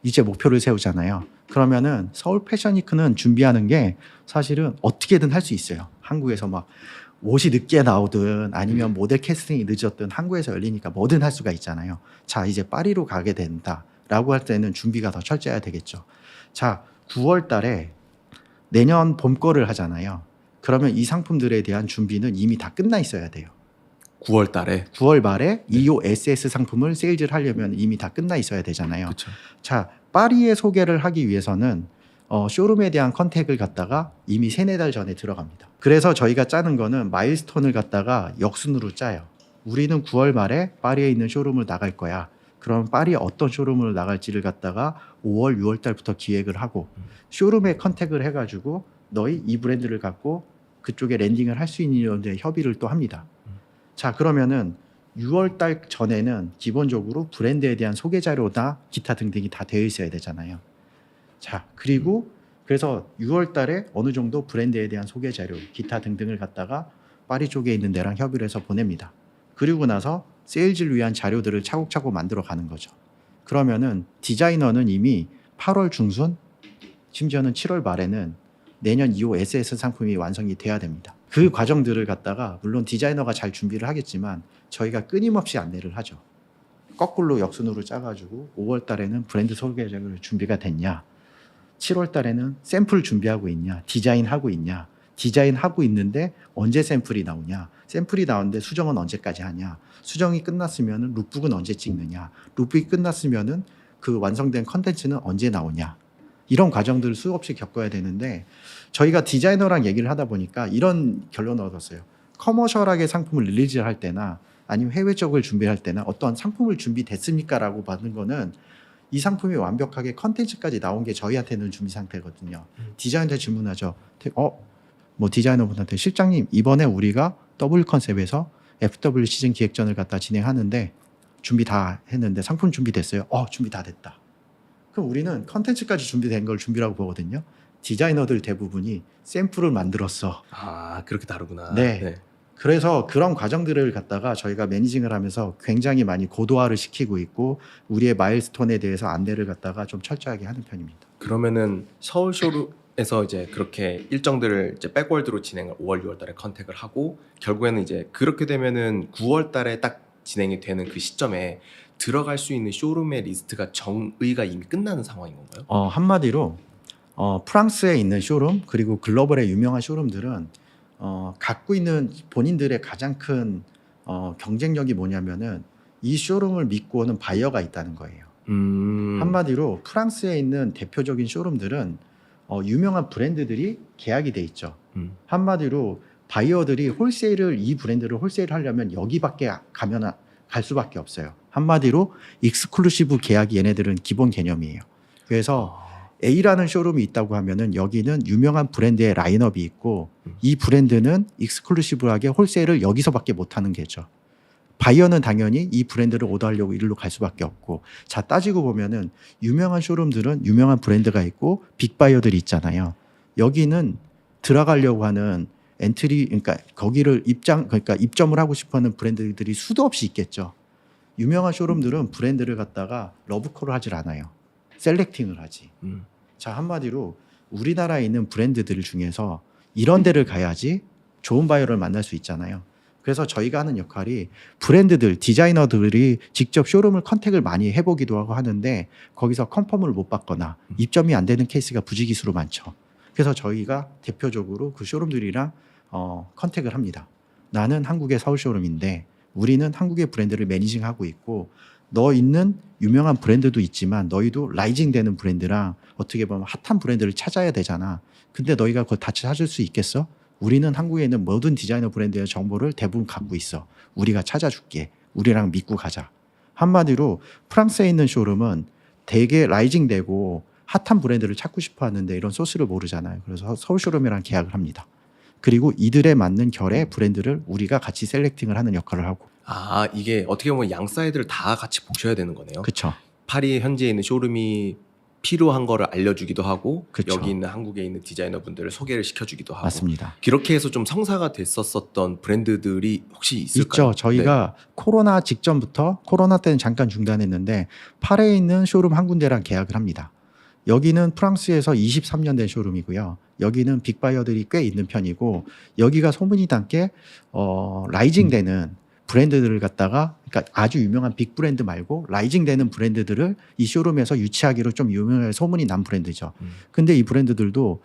이제 목표를 세우잖아요. 그러면은 서울 패션위크는 준비하는 게 사실은 어떻게든 할 수 있어요. 한국에서 막 옷이 늦게 나오든 아니면 모델 캐스팅이 늦었든 한국에서 열리니까 뭐든 할 수가 있잖아요. 자, 이제 파리로 가게 된다라고 할 때는 준비가 더 철저해야 되겠죠. 자, 9월 달에 내년 봄 거를 하잖아요. 그러면 이 상품들에 대한 준비는 이미 다 끝나 있어야 돼요. 9월 달에 9월 말에 EOSS 상품을 세일즈를 하려면 이미 다 끝나 있어야 되잖아요. 그쵸. 자, 파리에 소개를 하기 위해서는 쇼룸에 대한 컨택을 갖다가 이미 3-4달 전에 들어갑니다. 그래서 저희가 짜는 거는 마일스톤을 갖다가 역순으로 짜요. 우리는 9월 말에 파리에 있는 쇼룸을 나갈 거야. 그럼 파리에 어떤 쇼룸을 나갈지를 갖다가 5월, 6월 달부터 기획을 하고 쇼룸에 컨택을 해가지고 너희 이 브랜드를 갖고 그쪽에 랜딩을 할 수 있는 협의를 또 합니다. 자, 그러면은 6월 달 전에는 기본적으로 브랜드에 대한 소개 자료나 기타 등등이 다 되어 있어야 되잖아요. 자, 그리고 그래서 6월 달에 어느 정도 브랜드에 대한 소개 자료, 기타 등등을 갖다가 파리 쪽에 있는 데랑 협의를 해서 보냅니다. 그리고 나서 세일즈를 위한 자료들을 차곡차곡 만들어 가는 거죠. 그러면은 디자이너는 이미 8월 중순, 심지어는 7월 말에는 내년 2호 SS 상품이 완성이 돼야 됩니다. 그 과정들을 갖다가 물론 디자이너가 잘 준비를 하겠지만 저희가 끊임없이 안내를 하죠. 거꾸로 역순으로 짜가지고 5월 달에는 브랜드 소개 자료 준비가 됐냐, 7월 달에는 샘플 준비하고 있냐, 디자인하고 있냐, 디자인하고 있는데 언제 샘플이 나오냐, 샘플이 나오는데 수정은 언제까지 하냐, 수정이 끝났으면 룩북은 언제 찍느냐, 룩북이 끝났으면 그 완성된 컨텐츠는 언제 나오냐, 이런 과정들을 수없이 겪어야 되는데 저희가 디자이너랑 얘기를 하다 보니까 이런 결론을 얻었어요. 커머셜하게 상품을 릴리즈할 때나 아니면 해외 쪽을 준비할 때나 어떤 상품을 준비됐습니까라고 받는 거는 이 상품이 완벽하게 컨텐츠까지 나온 게 저희한테는 준비 상태거든요. 디자이너한테 질문하죠. 뭐 디자이너분한테 실장님 이번에 우리가 W 컨셉에서 FW 시즌 기획전을 갖다 진행하는데 준비 다 했는데 상품 준비됐어요? 준비 다 됐다. 그럼 우리는 컨텐츠까지 준비된 걸 준비라고 보거든요. 디자이너들 대부분이 샘플을 만들었어. 아, 그렇게 다르구나. 네. 그래서 그런 과정들을 갖다가 저희가 매니징을 하면서 굉장히 많이 고도화를 시키고 있고 우리의 마일스톤에 대해서 안내를 갖다가 좀 철저하게 하는 편입니다. 그러면은 서울 쇼룸에서 이제 그렇게 일정들을 이제 백월드로 진행을 5월, 6월 달에 컨택을 하고 결국에는 이제 그렇게 되면은 9월 달에 딱 진행이 되는 그 시점에 들어갈 수 있는 쇼룸의 리스트가 정의가 이미 끝나는 상황인 건가요? 한마디로 프랑스에 있는 쇼룸 그리고 글로벌의 유명한 쇼룸들은 갖고 있는 본인들의 가장 큰 경쟁력이 뭐냐면은 이 쇼룸을 믿고 오는 바이어가 있다는 거예요. 한마디로 프랑스에 있는 대표적인 쇼룸들은 유명한 브랜드들이 계약이 돼 있죠. 한마디로 바이어들이 이 브랜드를 홀세일을 하려면 여기밖에 가면 갈 수밖에 없어요. 한마디로 익스클루시브 계약이 얘네들은 기본 개념이에요. 그래서 A라는 쇼룸이 있다고 하면은 여기는 유명한 브랜드의 라인업이 있고 이 브랜드는 익스클루시브하게 홀세일을 여기서밖에 못하는 게죠. 바이어는 당연히 이 브랜드를 오더하려고 이리로 갈 수밖에 없고 자 따지고 보면은 유명한 쇼룸들은 유명한 브랜드가 있고 빅바이어들이 있잖아요. 여기는 들어가려고 하는 엔트리 그러니까 거기를 입점을 하고 싶어하는 브랜드들이 수도 없이 있겠죠. 유명한 쇼룸들은 브랜드를 갖다가 러브콜을 하질 않아요. 셀렉팅을 하지. 자 한마디로 우리나라에 있는 브랜드들 중에서 이런 데를 가야지 좋은 바이어를 만날 수 있잖아요. 그래서 저희가 하는 역할이 브랜드들, 디자이너들이 직접 쇼룸을 컨택을 많이 해보기도 하고 하는데 거기서 컨펌을 못 받거나 입점이 안 되는 케이스가 부지기수로 많죠. 그래서 저희가 대표적으로 그 쇼룸들이랑 컨택을 합니다. 나는 한국의 서울 쇼룸인데 우리는 한국의 브랜드를 매니징하고 있고 너 있는 유명한 브랜드도 있지만 너희도 라이징 되는 브랜드랑 어떻게 보면 핫한 브랜드를 찾아야 되잖아. 근데 너희가 그걸 다 찾을 수 있겠어? 우리는 한국에 있는 모든 디자이너 브랜드의 정보를 대부분 갖고 있어. 우리가 찾아줄게. 우리랑 믿고 가자. 한마디로 프랑스에 있는 쇼룸은 되게 라이징 되고 핫한 브랜드를 찾고 싶어 하는데 이런 소스를 모르잖아요. 그래서 서울 쇼룸이랑 계약을 합니다. 그리고 이들에 맞는 결의 브랜드를 우리가 같이 셀렉팅을 하는 역할을 하고. 아, 이게 어떻게 보면 양 사이드를 다 같이 보셔야 되는 거네요. 그렇죠. 파리 현지에 있는 쇼룸이 필요한 거를 알려주기도 하고 그쵸. 여기 있는 한국에 있는 디자이너분들을 소개를 시켜주기도 하고 맞습니다. 그렇게 해서 좀 성사가 됐었던 브랜드들이 혹시 있을까요? 있죠. 저희가 코로나 직전부터 코로나 때는 잠깐 중단했는데 파리에 있는 쇼룸 한 군데랑 계약을 합니다. 여기는 프랑스에서 23년 된 쇼룸이고요. 여기는 빅바이어들이 꽤 있는 편이고 여기가 소문이 단게 라이징 되는 브랜드들을 갖다가 그러니까 아주 유명한 빅 브랜드 말고 라이징 되는 브랜드들을 이 쇼룸에서 유치하기로 좀 유명한 소문이 난 브랜드죠. 근데 이 브랜드들도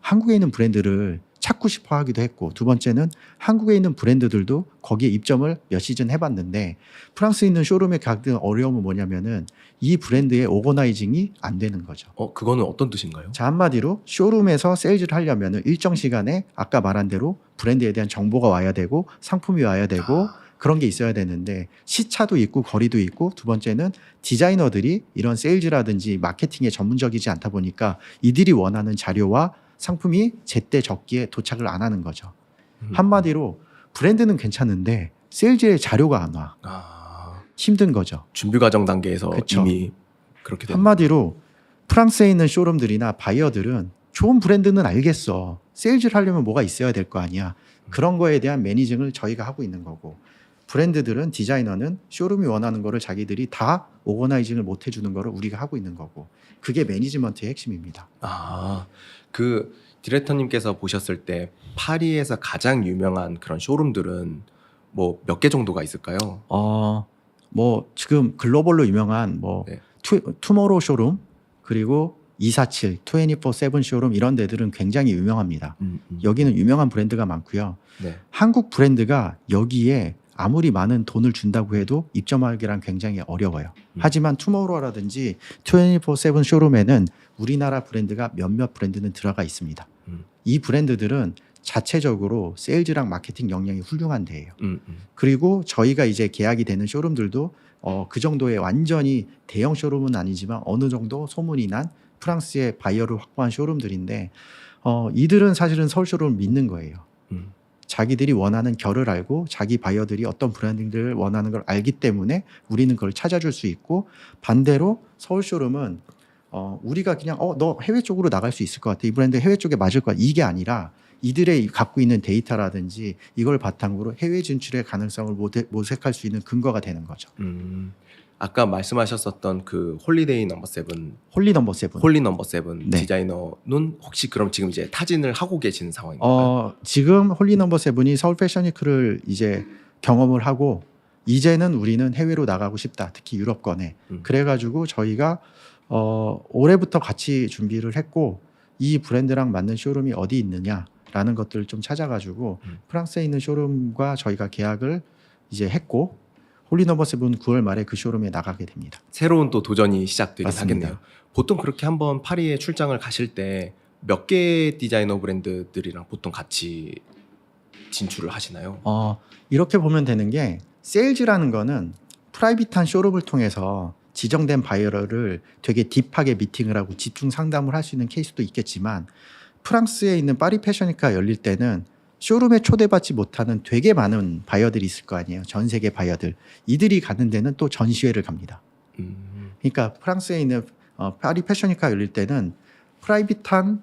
한국에 있는 브랜드를 찾고 싶어 하기도 했고 두 번째는 한국에 있는 브랜드들도 거기에 입점을 몇 시즌 해봤는데 프랑스에 있는 쇼룸의 가장 어려움은 뭐냐면은 이 브랜드의 오거나이징이 안 되는 거죠. 그거는 어떤 뜻인가요? 자 한마디로 쇼룸에서 세일즈를 하려면은 일정 시간에 아까 말한 대로 브랜드에 대한 정보가 와야 되고 상품이 와야 되고 그런 게 있어야 되는데 시차도 있고 거리도 있고 두 번째는 디자이너들이 이런 세일즈라든지 마케팅에 전문적이지 않다 보니까 이들이 원하는 자료와 상품이 제때 적기에 도착을 안 하는 거죠. 한마디로 브랜드는 괜찮은데 세일즈의 자료가 안 와. 힘든 거죠. 준비 과정 단계에서 그쵸. 이미 그렇게 되는. 한마디로 프랑스에 있는 쇼룸들이나 바이어들은 좋은 브랜드는 알겠어. 세일즈를 하려면 뭐가 있어야 될 거 아니야. 그런 거에 대한 매니징을 저희가 하고 있는 거고 브랜드들은 디자이너는 쇼룸이 원하는 거를 자기들이 다 오거나이징을 못 해주는 거를 우리가 하고 있는 거고 그게 매니지먼트의 핵심입니다. 그 디렉터님께서 보셨을 때 파리에서 가장 유명한 그런 쇼룸들은 뭐 몇 개 정도가 있을까요? 뭐 지금 글로벌로 유명한 네. 투모로우 쇼룸 그리고 247, 24/7 쇼룸 이런 데들은 굉장히 유명합니다. 여기는 유명한 브랜드가 많고요. 네. 한국 브랜드가 여기에 아무리 많은 돈을 준다고 해도 입점하기란 굉장히 어려워요. 하지만 투모로우라든지 24/7 쇼룸에는 우리나라 브랜드가 몇몇 브랜드는 들어가 있습니다. 이 브랜드들은 자체적으로 세일즈랑 마케팅 역량이 훌륭한 데예요. 음. 그리고 저희가 이제 계약이 되는 쇼룸들도 그 정도의 완전히 대형 쇼룸은 아니지만 어느 정도 소문이 난 프랑스의 바이어를 확보한 쇼룸들인데 이들은 사실은 서울 쇼룸을 믿는 거예요. 음. 자기들이 원하는 결을 알고 자기 바이어들이 어떤 브랜딩들을 원하는 걸 알기 때문에 우리는 그걸 찾아줄 수 있고, 반대로 서울 쇼룸은 우리가 그냥 너 해외 쪽으로 나갈 수 있을 것 같아, 이 브랜드 해외 쪽에 맞을 것 같아, 이게 아니라 이들의 갖고 있는 데이터라든지 이걸 바탕으로 해외 진출의 가능성을 모색할 수 있는 근거가 되는 거죠. 아까 말씀하셨었던 그 홀리데이 넘버 세븐, 홀리 넘버 세븐. 홀리 넘버 세븐 네. 디자이너는 혹시 그럼 지금 이제 타진을 하고 계시는 상황인가요? 지금 홀리 넘버 세븐이 서울 패션위크를 이제 경험을 하고 이제는 우리는 해외로 나가고 싶다, 특히 유럽권에. 그래가지고 저희가 올해부터 같이 준비를 했고, 이 브랜드랑 맞는 쇼룸이 어디 있느냐라는 것들을 좀 찾아가지고 프랑스에 있는 쇼룸과 저희가 계약을 이제 했고, 홀리 넘버 세븐 9월 말에 그 쇼룸에 나가게 됩니다. 새로운 또 도전이 시작되긴 맞습니다. 하겠네요. 보통 그렇게 한번 파리에 출장을 가실 때 몇 개 디자이너 브랜드들이랑 보통 같이 진출을 하시나요? 이렇게 보면 되는 게, 세일즈라는 거는 프라이빗한 쇼룸을 통해서 지정된 바이어를 되게 딥하게 미팅을 하고 집중 상담을 할 수 있는 케이스도 있겠지만, 프랑스에 있는 파리 패션위크가 열릴 때는 쇼룸에 초대받지 못하는 되게 많은 바이어들이 있을 거 아니에요. 전 세계 바이어들. 이들이 가는 데는 또 전시회를 갑니다. 그러니까 프랑스에 있는 파리 패션위크가 열릴 때는 프라이빗한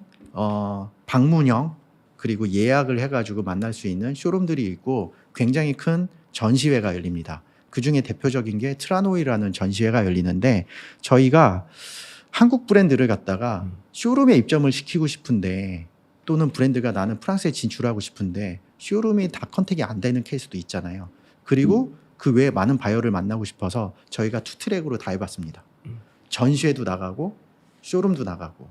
방문형 그리고 예약을 해가지고 만날 수 있는 쇼룸들이 있고 굉장히 큰 전시회가 열립니다. 그중에 대표적인 게 트라노이라는 전시회가 열리는데, 저희가 한국 브랜드를 갖다가 쇼룸에 입점을 시키고 싶은데, 또는 브랜드가 나는 프랑스에 진출하고 싶은데 쇼룸이 다 컨택이 안 되는 케이스도 있잖아요. 그리고 그 외에 많은 바이어를 만나고 싶어서 저희가 투 트랙으로 다 해봤습니다. 전시회도 나가고 쇼룸도 나가고.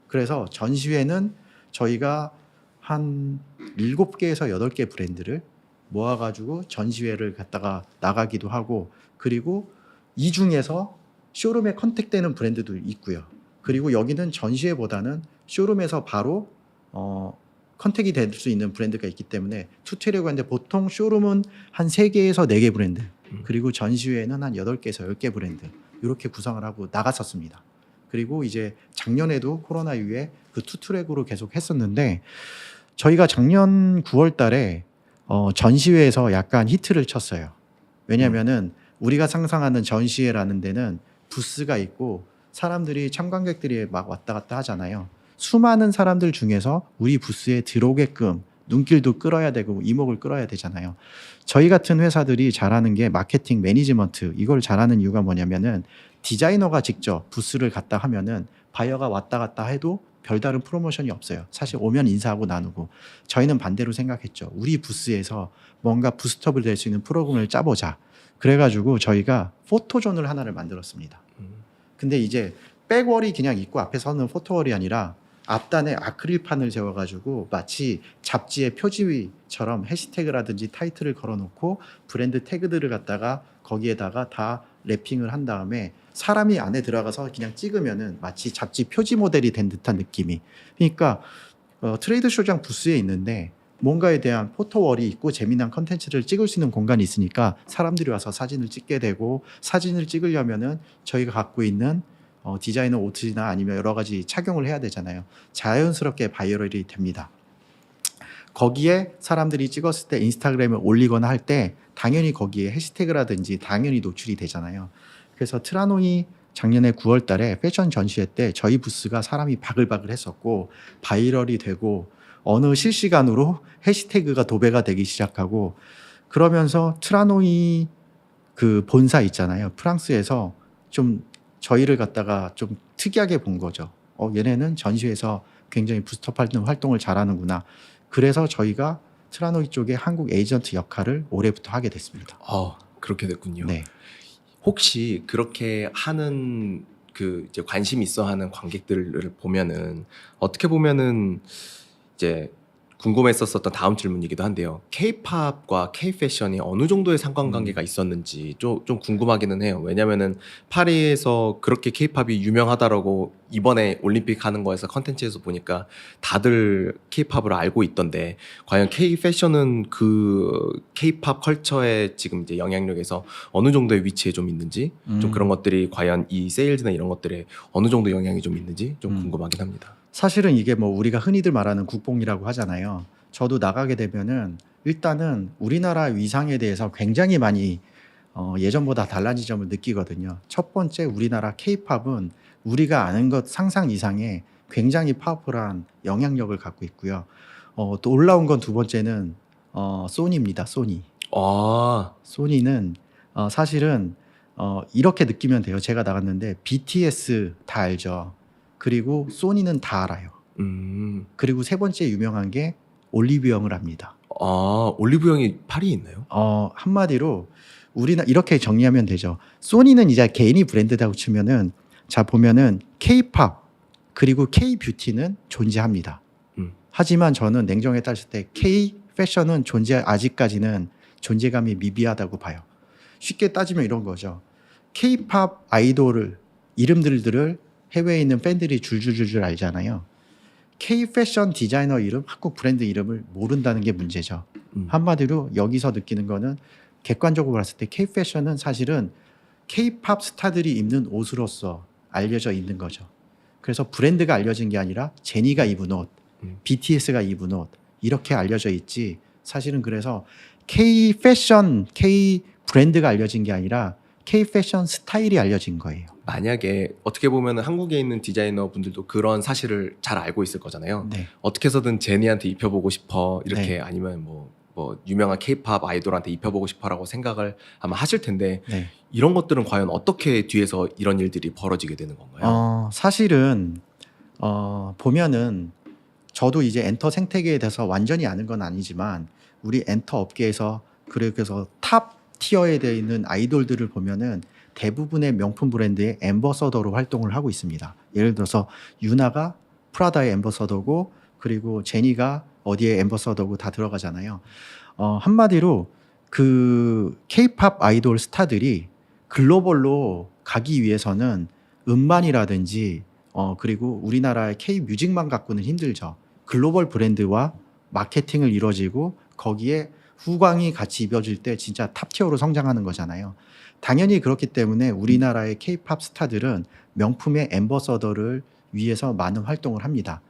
그래서 전시회는 저희가 한 7개에서 8개 브랜드를 모아가지고 전시회를 갖다가 나가기도 하고, 그리고 이 중에서 쇼룸에 컨택되는 브랜드도 있고요. 그리고 여기는 전시회보다는 쇼룸에서 바로 컨택이 될 수 있는 브랜드가 있기 때문에 투트랙을 하는데, 보통 쇼룸은 한 3개에서 4개 브랜드, 그리고 전시회에는 한 8개에서 10개 브랜드, 이렇게 구성을 하고 나갔었습니다. 그리고 이제 작년에도 코로나 이후에 그 투트랙으로 계속 했었는데, 저희가 작년 9월 달에 전시회에서 약간 히트를 쳤어요. 왜냐면은 우리가 상상하는 전시회라는 데는 부스가 있고 사람들이, 참관객들이 막 왔다 갔다 하잖아요. 수많은 사람들 중에서 우리 부스에 들어오게끔 눈길도 끌어야 되고 이목을 끌어야 되잖아요. 저희 같은 회사들이 잘하는 게 마케팅 매니지먼트, 이걸 잘하는 이유가 뭐냐면은 디자이너가 직접 부스를 갔다 하면은 바이어가 왔다 갔다 해도 별다른 프로모션이 없어요. 사실 오면 인사하고 나누고. 저희는 반대로 생각했죠. 우리 부스에서 뭔가 부스트업을 될 수 있는 프로그램을 짜보자. 그래가지고 저희가 포토존을 하나를 만들었습니다. 근데 이제 백월이 그냥 있고 앞에 서는 포토월이 아니라 앞단에 아크릴판을 세워가지고 마치 잡지의 표지처럼 해시태그라든지 타이틀을 걸어놓고 브랜드 태그들을 갖다가 거기에다가 다 랩핑을 한 다음에 사람이 안에 들어가서 그냥 찍으면은 마치 잡지 표지 모델이 된 듯한 느낌이. 그러니까 트레이드 쇼장 부스에 있는데 뭔가에 대한 포토월이 있고 재미난 컨텐츠를 찍을 수 있는 공간이 있으니까 사람들이 와서 사진을 찍게 되고, 사진을 찍으려면은 저희가 갖고 있는 디자이너 옷이나 아니면 여러 가지 착용을 해야 되잖아요. 자연스럽게 바이럴이 됩니다. 거기에 사람들이 찍었을 때 인스타그램에 올리거나 할 때 당연히 거기에 해시태그라든지 당연히 노출이 되잖아요. 그래서 트라노이 작년에 9월 달에 패션 전시회 때 저희 부스가 사람이 바글바글 했었고 바이럴이 되고 어느 실시간으로 해시태그가 도배가 되기 시작하고, 그러면서 트라노이 그 본사 있잖아요. 프랑스에서 좀 저희를 갖다가 좀 특이하게 본 거죠. 얘네는 전시회에서 굉장히 부스트업하는 활동을 잘하는구나. 그래서 저희가 트라노이 쪽에 한국 에이전트 역할을 올해부터 하게 됐습니다. 그렇게 됐군요. 네. 혹시 그렇게 하는 그 이제 관심 있어 하는 관객들을 보면은 어떻게 보면은 이제 궁금했었던 다음 질문이기도 한데요. K-팝과 K-패션이 어느 정도의 상관관계가 있었는지 좀 궁금하기는 해요. 왜냐면은 파리에서 그렇게 K-팝이 유명하다라고 이번에 올림픽 하는 거에서 컨텐츠에서 보니까 다들 K-팝을 알고 있던데 과연 K-패션은 그 K-팝 컬처의 지금 이제 영향력에서 어느 정도의 위치에 좀 있는지 좀 그런 것들이 과연 이 세일즈나 이런 것들에 어느 정도 영향이 좀 있는지 좀 궁금하긴 합니다. 사실은 이게 뭐 우리가 흔히들 말하는 국뽕이라고 하잖아요. 저도 나가게 되면은 일단은 우리나라 위상에 대해서 굉장히 많이 예전보다 달라진 점을 느끼거든요. 첫 번째, 우리나라 K-팝은 우리가 아는 것 상상 이상의 굉장히 파워풀한 영향력을 갖고 있고요. 또 올라온 건 두 번째는 소니입니다. 소니. 아, 소니는 사실은 이렇게 느끼면 돼요. 제가 나갔는데 BTS 다 알죠. 그리고 소니는 다 알아요. 그리고 세 번째 유명한 게 올리브영을 합니다. 아, 올리브영이 파리에 있나요? 한마디로 이렇게 정리하면 되죠. 소니는 이제 개인이 브랜드라고 치면은 자 보면은 K-팝 그리고 K-뷰티는 존재합니다. 하지만 저는 냉정하게 따졌을 때 K-패션은 아직까지는 존재감이 미비하다고 봐요. 쉽게 따지면 이런 거죠. K-팝 아이돌 이름들을 해외에 있는 팬들이 줄줄줄줄 알잖아요. K-패션 디자이너 이름, 한국 브랜드 이름을 모른다는 게 문제죠. 한마디로 여기서 느끼는 거는 객관적으로 봤을 때 K-패션은 사실은 K-팝 스타들이 입는 옷으로서 알려져 있는 거죠. 그래서 브랜드가 알려진 게 아니라 제니가 입은 옷, BTS가 입은 옷 이렇게 알려져 있지 사실은 그래서 K-패션, K-브랜드가 알려진 게 아니라 K-패션 스타일이 알려진 거예요. 만약에 어떻게 보면 한국에 있는 디자이너 분들도 그런 사실을 잘 알고 있을 거잖아요. 네. 어떻게 해서든 제니한테 입혀보고 싶어 이렇게 네. 아니면 뭐 유명한 K-팝 아이돌한테 입혀보고 싶어라고 생각을 아마 하실 텐데 네. 이런 것들은 과연 어떻게 뒤에서 이런 일들이 벌어지게 되는 건가요? 사실은 보면은 저도 이제 엔터 생태계에 대해서 완전히 아는 건 아니지만 우리 엔터 업계에서 그래서 탑 티어에 되어 있는 아이돌들을 보면은 대부분의 명품 브랜드의 앰버서더로 활동을 하고 있습니다. 예를 들어서 유나가 프라다의 앰버서더고 그리고 제니가 어디에 앰버서더고 다 들어가잖아요. 한마디로 그 K-팝 아이돌 스타들이 글로벌로 가기 위해서는 음반이라든지 그리고 우리나라의 K-뮤직만 갖고는 힘들죠. 글로벌 브랜드와 마케팅을 이루어지고 거기에 후광이 같이 입혀질 때 진짜 탑티어로 성장하는 거잖아요. 당연히 그렇기 때문에 우리나라의 K-팝 스타들은 명품의 앰버서더를 위해서 많은 활동을 합니다.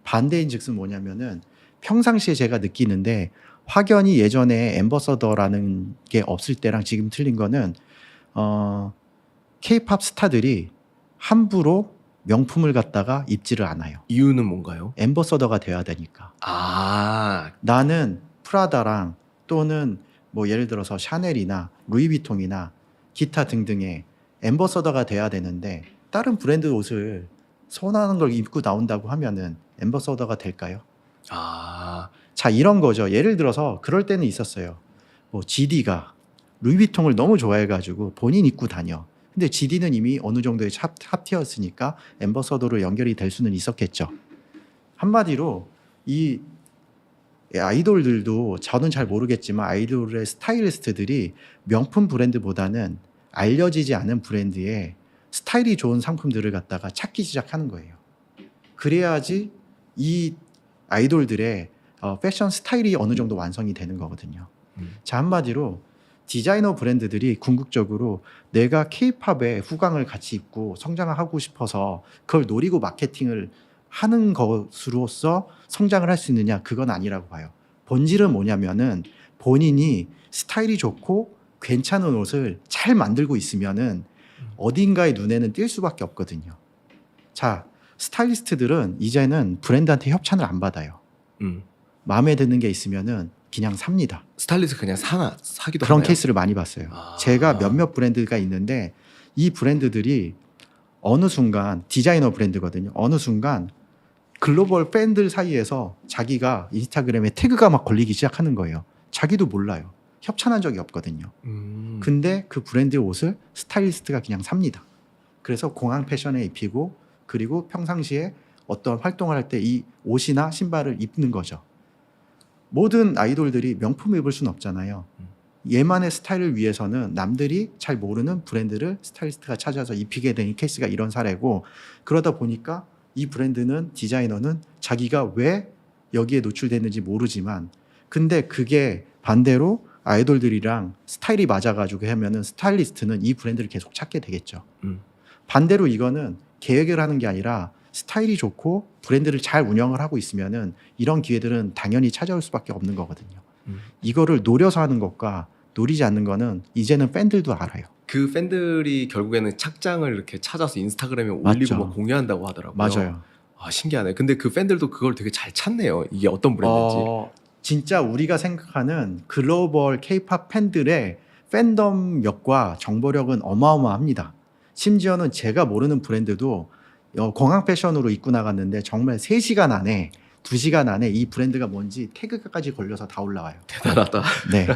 반대인즉슨 뭐냐면은 평상시에 제가 느끼는데 확연히 예전에 앰버서더라는 게 없을 때랑 지금 틀린 거는 K-팝 스타들이 함부로 명품을 갖다가 입지를 않아요. 이유는 뭔가요? 앰버서더가 돼야 되니까. 아, 나는 프라다랑 또는 뭐 예를 들어서 샤넬이나 루이비통이나 기타 등등의 앰버서더가 돼야 되는데 다른 브랜드 옷을 선호하는 걸 입고 나온다고 하면은 앰버서더가 될까요? 아, 자, 이런 거죠. 예를 들어서 그럴 때는 있었어요. 뭐 GD가 루이비통을 너무 좋아해가지고 본인 입고 다녀. 근데 GD는 이미 어느 정도의 탑티어였으니까 앰버서더로 연결이 될 수는 있었겠죠. 한마디로 이 아이돌들도 저는 잘 모르겠지만 아이돌의 스타일리스트들이 명품 브랜드보다는 알려지지 않은 브랜드의 스타일이 좋은 상품들을 갖다가 찾기 시작하는 거예요. 그래야지 이 아이돌들의 패션 스타일이 어느 정도 완성이 되는 거거든요. 자, 한마디로 디자이너 브랜드들이 궁극적으로 내가 K-팝의 후광을 같이 입고 성장하고 싶어서 그걸 노리고 마케팅을 하는 것으로서 성장을 할 수 있느냐, 그건 아니라고 봐요. 본질은 뭐냐면은 본인이 스타일이 좋고 괜찮은 옷을 잘 만들고 있으면은 어딘가의 눈에는 띌 수밖에 없거든요. 자, 스타일리스트들은 이제는 브랜드한테 협찬을 안 받아요. 마음에 드는 게 있으면은 그냥 삽니다. 스타일리스트 그냥 사기도 그런 하나요? 케이스를 많이 봤어요. 제가 몇몇 브랜드가 있는데 이 브랜드들이 어느 순간 디자이너 브랜드거든요. 어느 순간 글로벌 팬들 사이에서 자기가 인스타그램에 태그가 막 걸리기 시작하는 거예요. 자기도 몰라요. 협찬한 적이 없거든요. 근데 그 브랜드의 옷을 스타일리스트가 그냥 삽니다. 그래서 공항 패션에 입히고 그리고 평상시에 어떤 활동을 할 때 이 옷이나 신발을 입는 거죠. 모든 아이돌들이 명품을 입을 수는 없잖아요. 음. 얘만의 스타일을 위해서는 남들이 잘 모르는 브랜드를 스타일리스트가 찾아서 입히게 된 케이스가 이런 사례고, 그러다 보니까 이 브랜드는, 디자이너는 자기가 왜 여기에 노출됐는지 모르지만, 근데 그게 반대로 아이돌들이랑 스타일이 맞아가지고 하면은 스타일리스트는 이 브랜드를 계속 찾게 되겠죠. 반대로 이거는 계획을 하는 게 아니라 스타일이 좋고 브랜드를 잘 운영을 하고 있으면은 이런 기회들은 당연히 찾아올 수밖에 없는 거거든요. 이거를 노려서 하는 것과 노리지 않는 거는 이제는 팬들도 알아요. 그 팬들이 결국에는 착장을 이렇게 찾아서 인스타그램에 올리고 맞죠. 뭐 공유한다고 하더라고요. 맞아요. 아, 신기하네. 근데 그 팬들도 그걸 되게 잘 찾네요. 이게 어떤 브랜드인지. 진짜 우리가 생각하는 글로벌 K-팝 팬들의 팬덤력과 정보력은 어마어마합니다. 심지어는 제가 모르는 브랜드도 공항 패션으로 입고 나갔는데 정말 3시간 안에 2시간 안에 이 브랜드가 뭔지 태그까지 걸려서 다 올라와요. 대단하다. 네.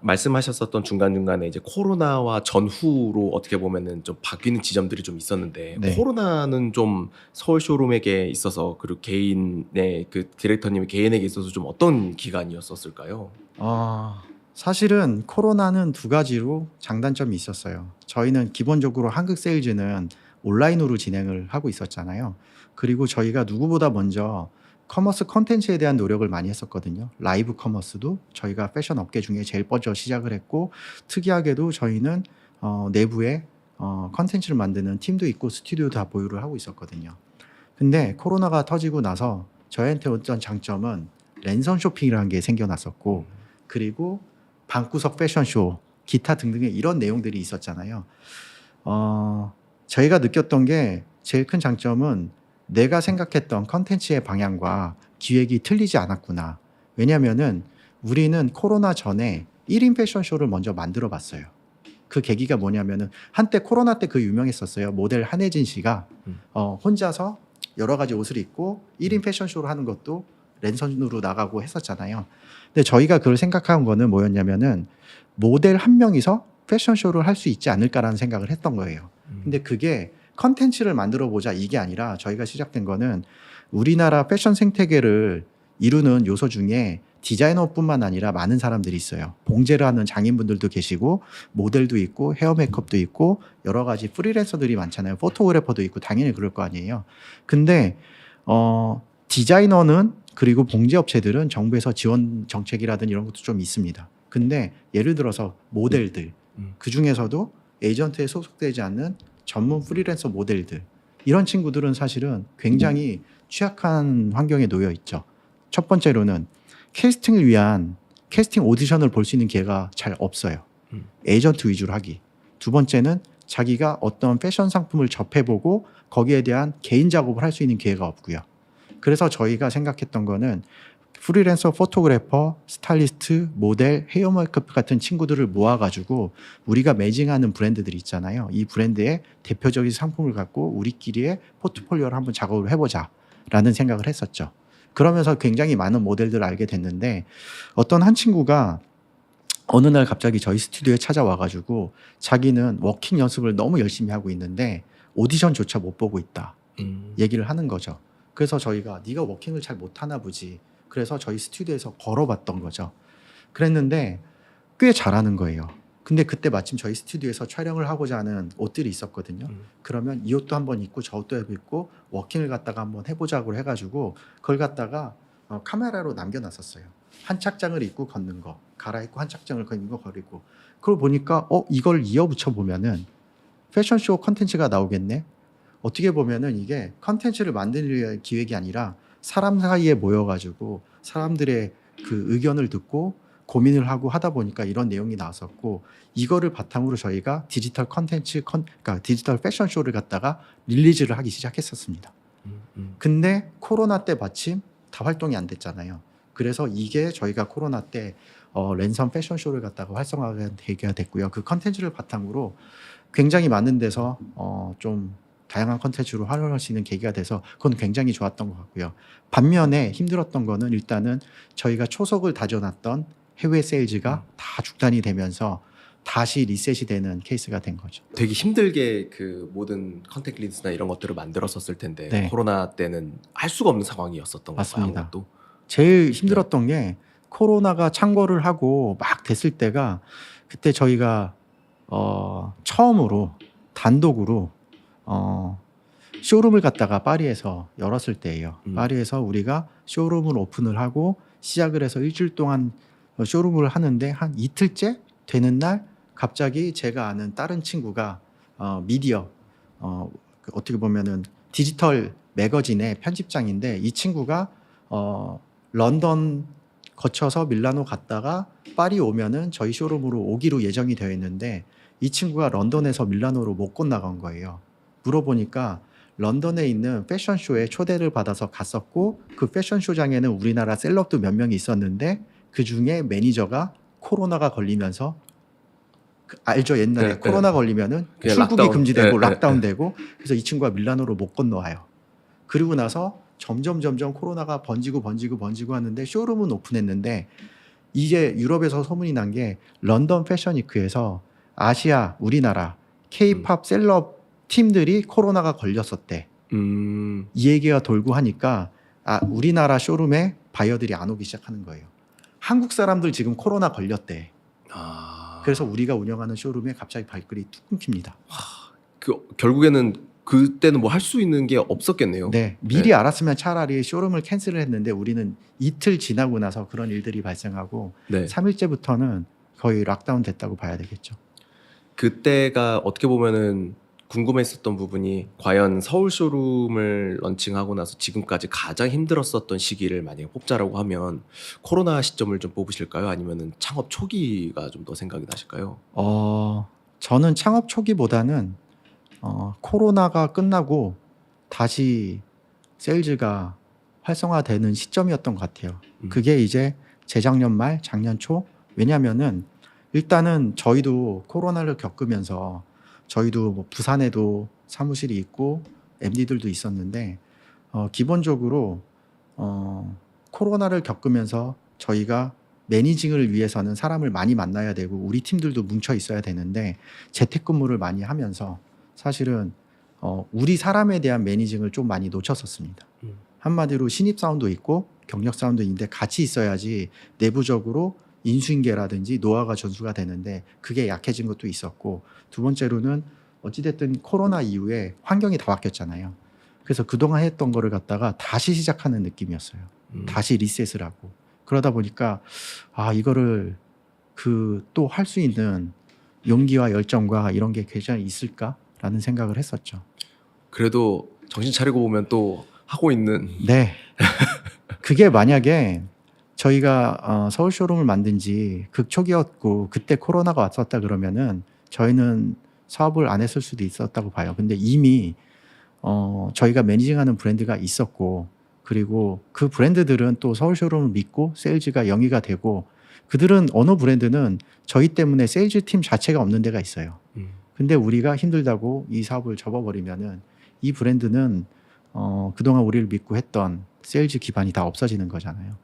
말씀하셨었던 중간중간에 이제 코로나와 전후로 어떻게 보면은 좀 바뀌는 지점들이 좀 있었는데, 네. 코로나는 좀 서울 쇼룸에게 있어서, 그리고 개인의 그 디렉터님 개인에게 있어서 좀 어떤 기간이었었을까요? 사실은 코로나는 2가지로 장단점이 있었어요. 저희는 기본적으로 한국 세일즈는 온라인으로 진행을 하고 있었잖아요. 그리고 저희가 누구보다 먼저 커머스 컨텐츠에 대한 노력을 많이 했었거든요. 라이브 커머스도 저희가 패션 업계 중에 제일 먼저 시작을 했고, 특이하게도 저희는 내부에 컨텐츠를 만드는 팀도 있고 스튜디오도 다 보유를 하고 있었거든요. 근데 코로나가 터지고 나서 저희한테 어떤 장점은 랜선 쇼핑이라는 게 생겨났었고, 그리고 방구석 패션쇼, 기타 등등의 이런 내용들이 있었잖아요. 저희가 느꼈던 게 제일 큰 장점은 내가 생각했던 컨텐츠의 방향과 기획이 틀리지 않았구나. 왜냐면은 우리는 코로나 전에 1인 패션쇼를 먼저 만들어 봤어요. 그 계기가 뭐냐면은 한때 코로나 때 그 유명했었어요. 모델 한혜진 씨가 혼자서 여러 가지 옷을 입고 1인 패션쇼를 하는 것도 랜선으로 나가고 했었잖아요. 근데 저희가 그걸 생각한 거는 뭐였냐면은 모델 한 명이서 패션쇼를 할 수 있지 않을까라는 생각을 했던 거예요. 근데 그게 컨텐츠를 만들어 보자 이게 아니라 저희가 시작된 거는 우리나라 패션 생태계를 이루는 요소 중에 디자이너뿐만 아니라 많은 사람들이 있어요. 봉제를 하는 장인분들도 계시고 모델도 있고 헤어 메이크업도 있고 여러 가지 프리랜서들이 많잖아요. 포토그래퍼도 있고 당연히 그럴 거 아니에요. 근데 디자이너는 그리고 봉제 업체들은 정부에서 지원 정책이라든 이런 것도 좀 있습니다. 근데 예를 들어서 모델들 그 중에서도 에이전트에 소속되지 않는 전문 프리랜서 모델들 이런 친구들은 사실은 굉장히 취약한 환경에 놓여 있죠. 첫 번째로는 캐스팅을 위한 캐스팅 오디션을 볼 수 있는 기회가 잘 없어요. 에이전트 위주로 하기. 두 번째는 자기가 어떤 패션 상품을 접해보고 거기에 대한 개인 작업을 할 수 있는 기회가 없고요. 그래서 저희가 생각했던 거는 프리랜서 포토그래퍼, 스타일리스트, 모델, 헤어 메이크업 같은 친구들을 모아가지고 우리가 매징하는 브랜드들이 있잖아요. 이 브랜드의 대표적인 상품을 갖고 우리끼리의 포트폴리오를 한번 작업을 해보자라는 생각을 했었죠. 그러면서 굉장히 많은 모델들을 알게 됐는데 어떤 한 친구가 어느 날 갑자기 저희 스튜디오에 찾아와가지고 자기는 워킹 연습을 너무 열심히 하고 있는데 오디션조차 못 보고 있다 얘기를 하는 거죠. 그래서 저희가 네가 워킹을 잘 못하나 보지. 그래서 저희 스튜디오에서 걸어봤던 거죠. 그랬는데 꽤 잘하는 거예요. 근데 그때 마침 저희 스튜디오에서 촬영을 하고자 하는 옷들이 있었거든요. 그러면 이 옷도 한번 입고 저 옷도 입고 워킹을 갖다가 한번 해보자고 해가지고 그걸 갖다가 카메라로 남겨놨었어요. 한 착장을 입고 걷는 거, 갈아입고 한 착장을 입는 거 버리고. 그걸 보니까 이걸 이어붙여 보면은 패션쇼 컨텐츠가 나오겠네. 어떻게 보면은 이게 컨텐츠를 만들 기획이 아니라 사람 사이에 모여가지고 사람들의 그 의견을 듣고 고민을 하고 하다 보니까 이런 내용이 나왔었고 이거를 바탕으로 저희가 디지털 컨텐츠, 그러니까 디지털 패션쇼를 갖다가 릴리즈를 하기 시작했었습니다. 근데 코로나 때 마침 다 활동이 안 됐잖아요. 그래서 이게 저희가 코로나 때 랜선 패션쇼를 갖다가 활성화가 되게 됐고요. 그 컨텐츠를 바탕으로 굉장히 많은 데서 좀 다양한 컨텐츠로 활용할 수 있는 계기가 돼서 그건 굉장히 좋았던 것 같고요. 반면에 힘들었던 거는 일단은 저희가 초석을 다져놨던 해외 세일즈가 다 중단이 되면서 다시 리셋이 되는 케이스가 된 거죠. 되게 힘들게 그 모든 컨택 린스나 이런 것들을 만들었었을 텐데 네. 코로나 때는 할 수가 없는 상황이었었던 건가요? 맞습니다. 아무것도? 제일 힘들었던 게 코로나가 창궐을 하고 막 됐을 때가 그때 저희가 처음으로 단독으로 쇼룸을 갖다가 파리에서 열었을 때예요. 파리에서 우리가 쇼룸을 오픈을 하고 시작을 해서 일주일 동안 쇼룸을 하는데 한 이틀째 되는 날 갑자기 제가 아는 다른 친구가 미디어 어떻게 보면은 디지털 매거진의 편집장인데 이 친구가 런던 거쳐서 밀라노 갔다가 파리 오면은 저희 쇼룸으로 오기로 예정이 되어 있는데 이 친구가 런던에서 밀라노로 못 건너간 거예요. 물어보니까 런던에 있는 패션쇼에 초대를 받아서 갔었고 그 패션쇼장에는 우리나라 셀럽도 몇 명이 있었는데 그 중에 매니저가 코로나가 걸리면서 알죠? 옛날에 네, 코로나 네. 걸리면은 그냥 출국이 락다운. 금지되고 네, 네, 락다운되고 그래서 이 친구가 밀라노로 못 건너와요. 그리고 나서 점점 코로나가 번지고 하는데 쇼룸은 오픈했는데 이게 유럽에서 소문이 난 게 런던 패션위크에서 아시아, 우리나라 K-팝 셀럽 팀들이 코로나가 걸렸었대. 이 얘기가 돌고 하니까 우리나라 쇼룸에 바이어들이 안 오기 시작하는 거예요. 한국 사람들 지금 코로나 걸렸대. 그래서 우리가 운영하는 쇼룸에 갑자기 발길이 뚝 끊깁니다. 결국에는 그때는 뭐 할 수 있는 게 없었겠네요. 네, 미리 알았으면 차라리 쇼룸을 캔슬을 했는데 우리는 이틀 지나고 나서 그런 일들이 발생하고 네. 3일째부터는 거의 락다운 됐다고 봐야 되겠죠. 그때가 어떻게 보면은 궁금했었던 부분이 과연 서울 쇼룸을 런칭하고 나서 지금까지 가장 힘들었었던 시기를 만약에 뽑자라고 하면 코로나 시점을 좀 뽑으실까요? 아니면은 창업 초기가 좀 더 생각이 나실까요? 저는 창업 초기보다는 코로나가 끝나고 다시 세일즈가 활성화되는 시점이었던 것 같아요. 그게 이제 재작년 말, 작년 초. 왜냐하면은 일단은 저희도 코로나를 겪으면서 저희도 뭐 부산에도 사무실이 있고 MD들도 있었는데 기본적으로 코로나를 겪으면서 저희가 매니징을 위해서는 사람을 많이 만나야 되고 우리 팀들도 뭉쳐 있어야 되는데 재택근무를 많이 하면서 사실은 우리 사람에 대한 매니징을 좀 많이 놓쳤었습니다. 한마디로 신입사원도 있고 경력사원도 있는데 같이 있어야지 내부적으로 인수인계라든지 노하우가 전수가 되는데 그게 약해진 것도 있었고 두 번째로는 어찌됐든 코로나 이후에 환경이 다 바뀌었잖아요. 그래서 그동안 했던 거를 갖다가 다시 시작하는 느낌이었어요. 다시 리셋을 하고 그러다 보니까 이거를 또 할 수 있는 용기와 열정과 이런 게 굉장히 있을까라는 생각을 했었죠. 그래도 정신 차리고 보면 또 하고 있는. 네. 그게 만약에 저희가 서울 쇼룸을 만든 지 극초기였고 그때 코로나가 왔었다 그러면은 저희는 사업을 안 했을 수도 있었다고 봐요. 근데 이미 저희가 매니징하는 브랜드가 있었고 그리고 그 브랜드들은 또 서울 쇼룸을 믿고 세일즈가 영위가 되고 그들은 어느 브랜드는 저희 때문에 세일즈 팀 자체가 없는 데가 있어요. 근데 우리가 힘들다고 이 사업을 접어버리면은 이 브랜드는 그동안 우리를 믿고 했던 세일즈 기반이 다 없어지는 거잖아요.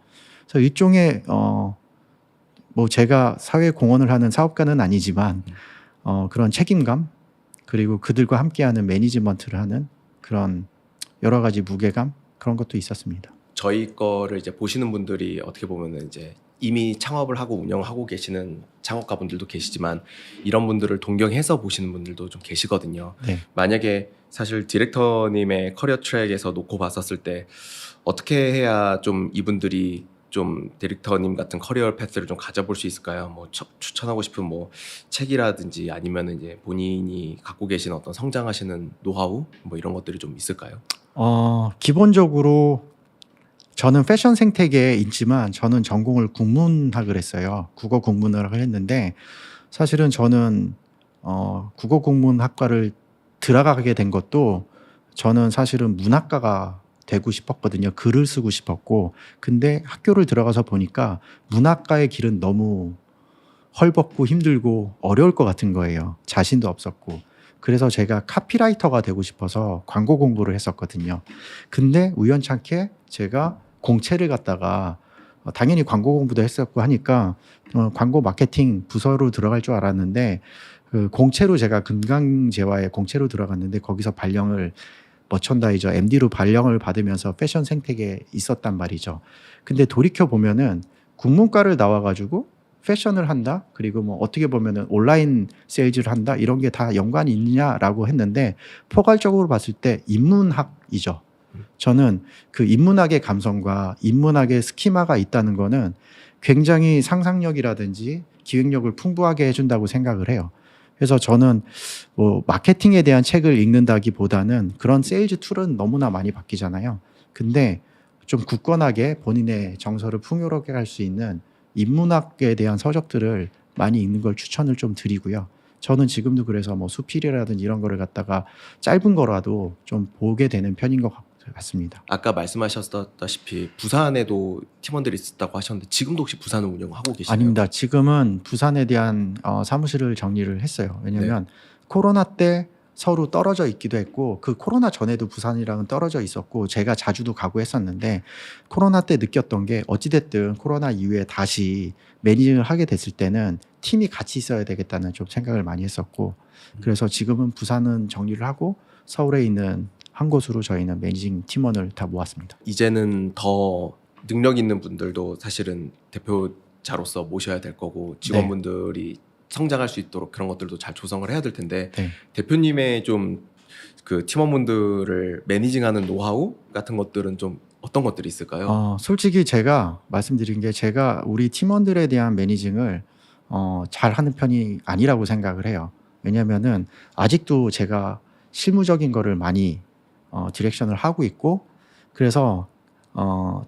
그래서 일종의 뭐 제가 사회 공헌을 하는 사업가는 아니지만 그런 책임감 그리고 그들과 함께하는 매니지먼트를 하는 그런 여러 가지 무게감 그런 것도 있었습니다. 저희 거를 이제 보시는 분들이 어떻게 보면은 이제 이미 창업을 하고 운영하고 계시는 창업가분들도 계시지만 이런 분들을 동경해서 보시는 분들도 좀 계시거든요. 네. 만약에 사실 디렉터님의 커리어 트랙에서 놓고 봤었을 때 어떻게 해야 좀 이분들이 좀 디렉터님 같은 커리어 패스를 좀 가져볼 수 있을까요? 뭐 추천하고 싶은 뭐 책이라든지 아니면 이제 본인이 갖고 계신 어떤 성장하시는 노하우 뭐 이런 것들이 좀 있을까요? 기본적으로 저는 패션 생태계에 있지만 저는 전공을 국문학을 했어요. 국어 국문학을 했는데 사실은 저는 국어 국문학과를 들어가게 된 것도 저는 사실은 문학가가 되고 싶었거든요. 글을 쓰고 싶었고 근데 학교를 들어가서 보니까 문학가의 길은 너무 헐벗고 힘들고 어려울 것 같은 거예요. 자신도 없었고 그래서 제가 카피라이터가 되고 싶어서 광고 공부를 했었거든요. 근데 우연찮게 제가 공채를 갖다가 당연히 광고 공부도 했었고 하니까 광고 마케팅 부서로 들어갈 줄 알았는데 그 공채로 제가 금강재화의 공채로 들어갔는데 거기서 발령을 머천다이저 MD로 발령을 받으면서 패션 생태계에 있었단 말이죠. 근데 돌이켜 보면은 국문과를 나와가지고 패션을 한다, 그리고 뭐 어떻게 보면은 온라인 세일즈를 한다, 이런 게 다 연관이 있느냐라고 했는데 포괄적으로 봤을 때 인문학이죠. 저는 그 인문학의 감성과 인문학의 스키마가 있다는 거는 굉장히 상상력이라든지 기획력을 풍부하게 해준다고 생각을 해요. 그래서 저는 뭐 마케팅에 대한 책을 읽는다기보다는 그런 세일즈 툴은 너무나 많이 바뀌잖아요. 근데 좀 굳건하게 본인의 정서를 풍요롭게 할 수 있는 인문학에 대한 서적들을 많이 읽는 걸 추천을 좀 드리고요. 저는 지금도 그래서 뭐 수필이라든지 이런 거를 갖다가 짧은 거라도 좀 보게 되는 편인 것 같습니다. 아까 말씀하셨다시피 부산에도 팀원들이 있었다고 하셨는데 지금도 혹시 부산을 운영하고 계시나요? 아닙니다. 지금은 부산에 대한 사무실을 정리를 했어요. 왜냐하면 코로나 때 서로 떨어져 있기도 했고, 그 코로나 전에도 부산이랑은 떨어져 있었고 제가 자주도 가고 했었는데, 코로나 때 느꼈던 게 어찌됐든 코로나 이후에 다시 매니징을 하게 됐을 때는 팀이 같이 있어야 되겠다는 좀 생각을 많이 했었고, 그래서 지금은 부산은 정리를 하고 서울에 있는 한 곳으로 저희는 매니징 팀원을 다 모았습니다. 이제는 더 능력 있는 분들도 사실은 대표자로서 모셔야 될 거고 직원분들이 성장할 수 있도록 그런 것들도 잘 조성을 해야 될 텐데 네. 대표님의 좀 그 팀원분들을 매니징하는 노하우 같은 것들은 좀 어떤 것들이 있을까요? 솔직히 제가 말씀드린 게, 제가 우리 팀원들에 대한 매니징을 잘 하는 편이 아니라고 생각을 해요. 왜냐면은 아직도 제가 실무적인 거를 많이 디렉션을 하고 있고, 그래서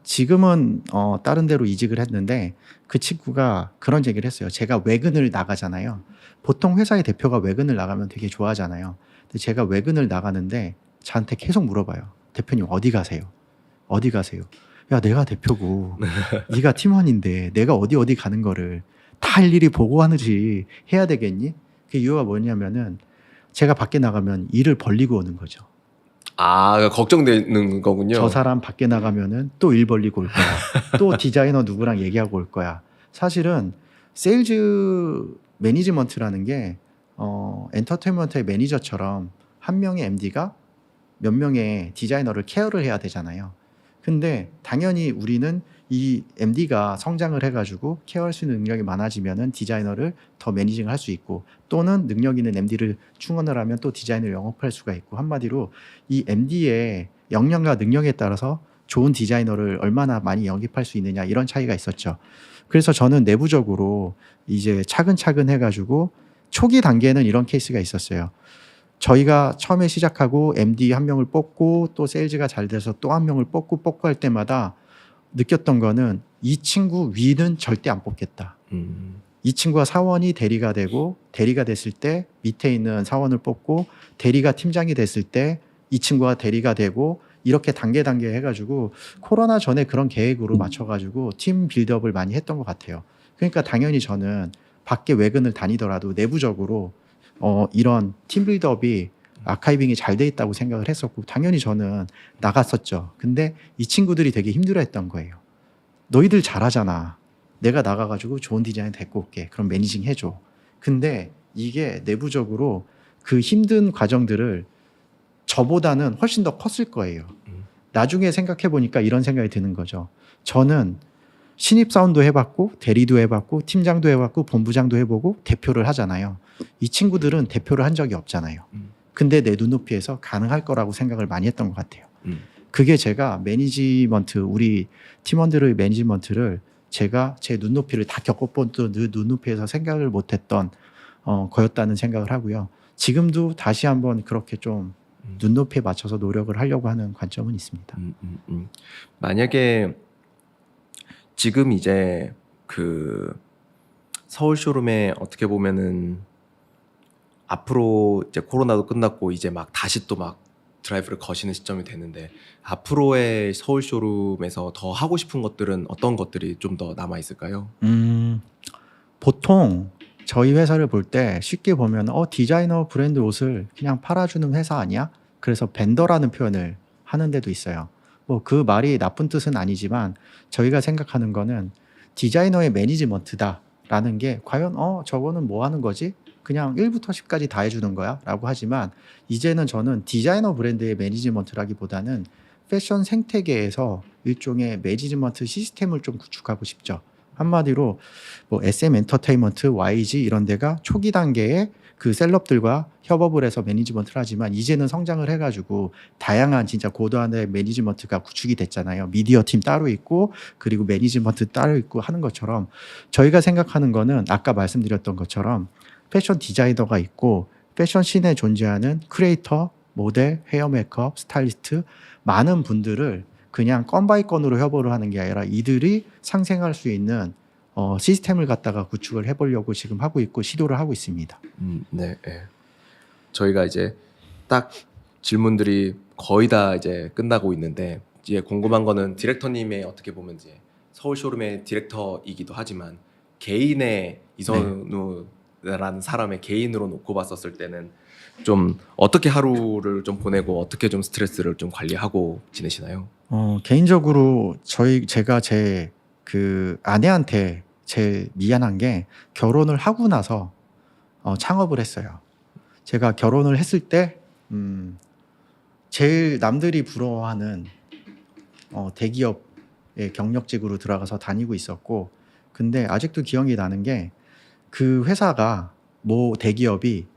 지금은 다른 데로 이직을 했는데, 그 친구가 그런 얘기를 했어요. 제가 외근을 나가잖아요. 보통 회사의 대표가 외근을 나가면 되게 좋아하잖아요. 근데 제가 외근을 나가는데 저한테 계속 물어봐요. 대표님 어디 가세요? 어디 가세요? 야, 내가 대표고 네가 팀원인데 내가 어디 가는 거를 다 일일이 보고하는지 해야 되겠니? 그 이유가 뭐냐면은 제가 밖에 나가면 일을 벌리고 오는 거죠. 아, 걱정되는 거군요. 저 사람 밖에 나가면은 또 일 벌리고 올 거야. 또 디자이너 누구랑 얘기하고 올 거야. 사실은 세일즈 매니지먼트라는 게 엔터테인먼트의 매니저처럼 한 명의 MD가 몇 명의 디자이너를 케어를 해야 되잖아요. 근데 당연히 우리는 이 MD가 성장을 해가지고 케어할 수 있는 능력이 많아지면은 디자이너를 더 매니징을 할 수 있고, 또는 능력 있는 MD를 충원을 하면 또 디자인을 영업할 수가 있고, 한마디로 이 MD의 역량과 능력에 따라서 좋은 디자이너를 얼마나 많이 영입할 수 있느냐, 이런 차이가 있었죠. 그래서 저는 내부적으로 이제 차근차근 해가지고 초기 단계에는 이런 케이스가 있었어요. 저희가 처음에 시작하고 MD 한 명을 뽑고 또 세일즈가 잘 돼서 또 한 명을 뽑고 할 때마다 느꼈던 거는, 이 친구 위는 절대 안 뽑겠다. 이 친구가 사원이 대리가 되고, 대리가 됐을 때 밑에 있는 사원을 뽑고, 대리가 팀장이 됐을 때 이 친구가 대리가 되고, 이렇게 단계 해가지고 코로나 전에 그런 계획으로 맞춰가지고 팀 빌드업을 많이 했던 것 같아요. 그러니까 당연히 저는 밖에 외근을 다니더라도 내부적으로 이런 팀 빌드업이 아카이빙이 잘 돼 있다고 생각을 했었고, 당연히 저는 나갔었죠. 근데 이 친구들이 되게 힘들어했던 거예요. 너희들 잘하잖아. 내가 나가가지고 좋은 디자인 데리고 올게. 그럼 매니징 해줘. 근데 이게 내부적으로 그 힘든 과정들을 저보다는 훨씬 더 컸을 거예요. 나중에 생각해 보니까 이런 생각이 드는 거죠. 저는 신입사원도 해봤고, 대리도 해봤고, 팀장도 해봤고, 본부장도 해보고, 대표를 하잖아요. 이 친구들은 대표를 한 적이 없잖아요. 근데 내 눈높이에서 가능할 거라고 생각을 많이 했던 것 같아요. 그게 제가 매니지먼트, 우리 팀원들의 매니지먼트를 제가 제 눈높이를 다 겪어본 그 눈높이에서 생각을 못했던 거였다는 생각을 하고요. 지금도 다시 한번 그렇게 좀 눈높이에 맞춰서 노력을 하려고 하는 관점은 있습니다. 만약에 지금 이제 그 서울 쇼룸에 어떻게 보면은 앞으로 이제 코로나도 끝났고 이제 막 다시 또 막 드라이브를 거시는 시점이 됐는데, 앞으로의 서울 쇼룸에서 더 하고 싶은 것들은 어떤 것들이 좀 더 남아 있을까요? 보통 저희 회사를 볼 때 쉽게 보면 디자이너 브랜드 옷을 그냥 팔아주는 회사 아니야? 그래서 벤더라는 표현을 하는 데도 있어요. 뭐 그 말이 나쁜 뜻은 아니지만 저희가 생각하는 거는 디자이너의 매니지먼트다라는 게 과연 저거는 뭐 하는 거지? 그냥 1부터 10까지 다 해주는 거야 라고 하지만 이제는 저는 디자이너 브랜드의 매니지먼트라기보다는 패션 생태계에서 일종의 매니지먼트 시스템을 좀 구축하고 싶죠. 한마디로 뭐 SM 엔터테인먼트, YG 이런 데가 초기 단계에 그 셀럽들과 협업을 해서 매니지먼트를 하지만 이제는 성장을 해가지고 다양한 진짜 고도화의 매니지먼트가 구축이 됐잖아요. 미디어 팀 따로 있고 그리고 매니지먼트 따로 있고 하는 것처럼 저희가 생각하는 거는 아까 말씀드렸던 것처럼 패션 디자이너가 있고 패션 씬에 존재하는 크리에이터, 모델, 헤어 메이크업, 스타일리스트 많은 분들을 그냥 건 바이 건으로 협업을 하는 게 아니라 이들이 상생할 수 있는 시스템을 갖다가 구축을 해보려고 지금 하고 있고 시도를 하고 있습니다. 네, 네. 저희가 이제 딱 질문들이 거의 다 이제 끝나고 있는데 이제 궁금한 거는 디렉터님의 어떻게 보면 이제 서울 쇼룸의 디렉터이기도 하지만 개인의 이선우라는 사람의 개인으로 놓고 봤었을 때는 좀 어떻게 하루를 좀 보내고 어떻게 좀 스트레스를 좀 관리하고 지내시나요? 개인적으로 제가 제 그 아내한테 제일 미안한 게 결혼을 하고 나서 창업을 했어요. 제가 결혼을 했을 때 제일 남들이 부러워하는 대기업의 경력직으로 들어가서 다니고 있었고 근데 아직도 기억이 나는 게 그 회사가 모 대기업이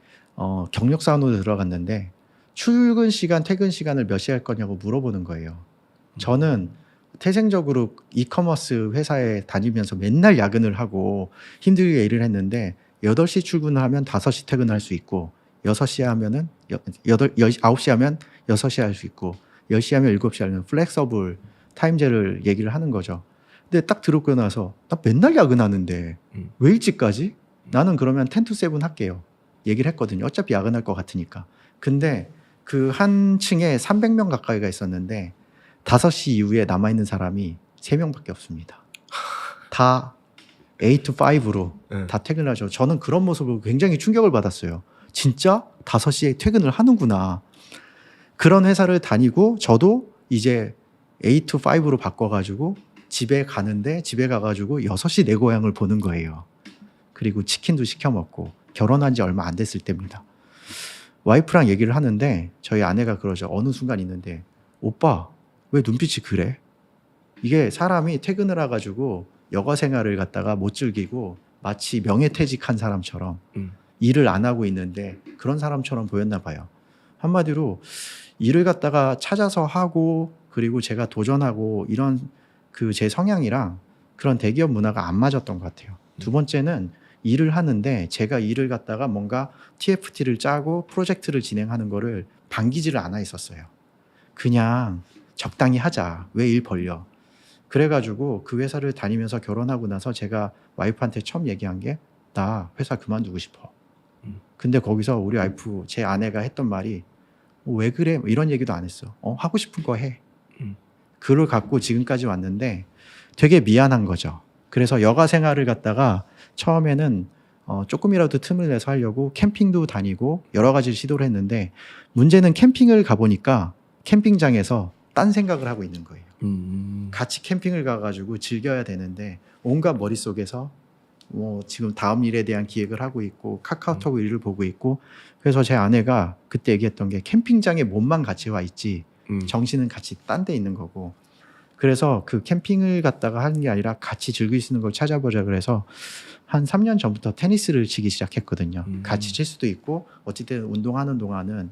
경력사원으로 들어갔는데 출근 시간, 퇴근 시간을 몇 시에 할 거냐고 물어보는 거예요. 저는 태생적으로 이커머스 회사에 다니면서 맨날 야근을 하고 힘들게 일을 했는데 8시 출근을 하면 5시 퇴근을 할 수 있고 6시 하면은 9시 하면 6시 할 수 있고 10시 하면 7시 하면 플렉서블 타임제를 얘기를 하는 거죠. 근데 딱 들었고 나서 나 맨날 야근하는데 왜 일찍 가지? 나는 그러면 10 to 7 할게요. 얘기를 했거든요. 어차피 야근할 것 같으니까. 근데 그 한 층에 300명 가까이가 있었는데 5시 이후에 남아있는 사람이 3명밖에 없습니다. 다 8 to 5로 다 퇴근을 하죠. 저는 그런 모습을 굉장히 충격을 받았어요. 진짜 5시에 퇴근을 하는구나. 그런 회사를 다니고 저도 이제 8 to 5로 바꿔가지고 집에 가는데 집에 가가지고 6시 내 고향을 보는 거예요. 그리고 치킨도 시켜 먹고 결혼한 지 얼마 안 됐을 때입니다. 와이프랑 얘기를 하는데 저희 아내가 그러죠. 어느 순간 있는데 오빠 왜 눈빛이 그래? 이게 사람이 퇴근을 해가지고 여가 생활을 갖다가 못 즐기고 마치 명예퇴직한 사람처럼 일을 안 하고 있는데 그런 사람처럼 보였나 봐요. 한마디로 일을 갖다가 찾아서 하고 그리고 제가 도전하고 이런 그 제 성향이랑 그런 대기업 문화가 안 맞았던 것 같아요. 두 번째는 일을 하는데 제가 일을 갖다가 뭔가 TFT를 짜고 프로젝트를 진행하는 거를 반기지를 않아 있었어요. 그냥 적당히 하자. 왜 일 벌려? 그래가지고 그 회사를 다니면서 결혼하고 나서 제가 와이프한테 처음 얘기한 게 나 회사 그만두고 싶어. 근데 거기서 우리 와이프 제 아내가 했던 말이 왜 그래? 이런 얘기도 안 했어. 하고 싶은 거 해. 그걸 갖고 지금까지 왔는데 되게 미안한 거죠. 그래서 여가 생활을 갖다가 처음에는 조금이라도 틈을 내서 하려고 캠핑도 다니고 여러 가지 시도를 했는데 문제는 캠핑을 가보니까 캠핑장에서 딴 생각을 하고 있는 거예요. 같이 캠핑을 가가지고 즐겨야 되는데 온갖 머릿속에서 뭐 지금 다음 일에 대한 기획을 하고 있고 카카오톡 일을 보고 있고 그래서 제 아내가 그때 얘기했던 게 캠핑장에 몸만 같이 와 있지 정신은 같이 딴 데 있는 거고 그래서 그 캠핑을 갔다가 하는 게 아니라 같이 즐길 수 있는 걸 찾아보자 그래서 한 3년 전부터 테니스를 치기 시작했거든요. 같이 칠 수도 있고 어쨌든 운동하는 동안은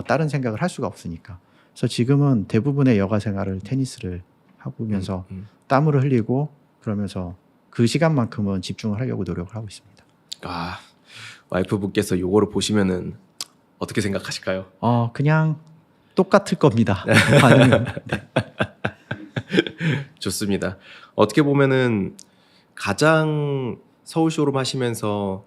다른 생각을 할 수가 없으니까 그래서 지금은 대부분의 여가 생활을 테니스를 하면서 땀을 흘리고 그러면서 그 시간만큼은 집중을 하려고 노력을 하고 있습니다. 아, 와이프분께서 요거를 보시면은 어떻게 생각하실까요? 그냥 똑같을 겁니다. 반응은. 네. 좋습니다. 어떻게 보면은 가장 서울 쇼룸 하시면서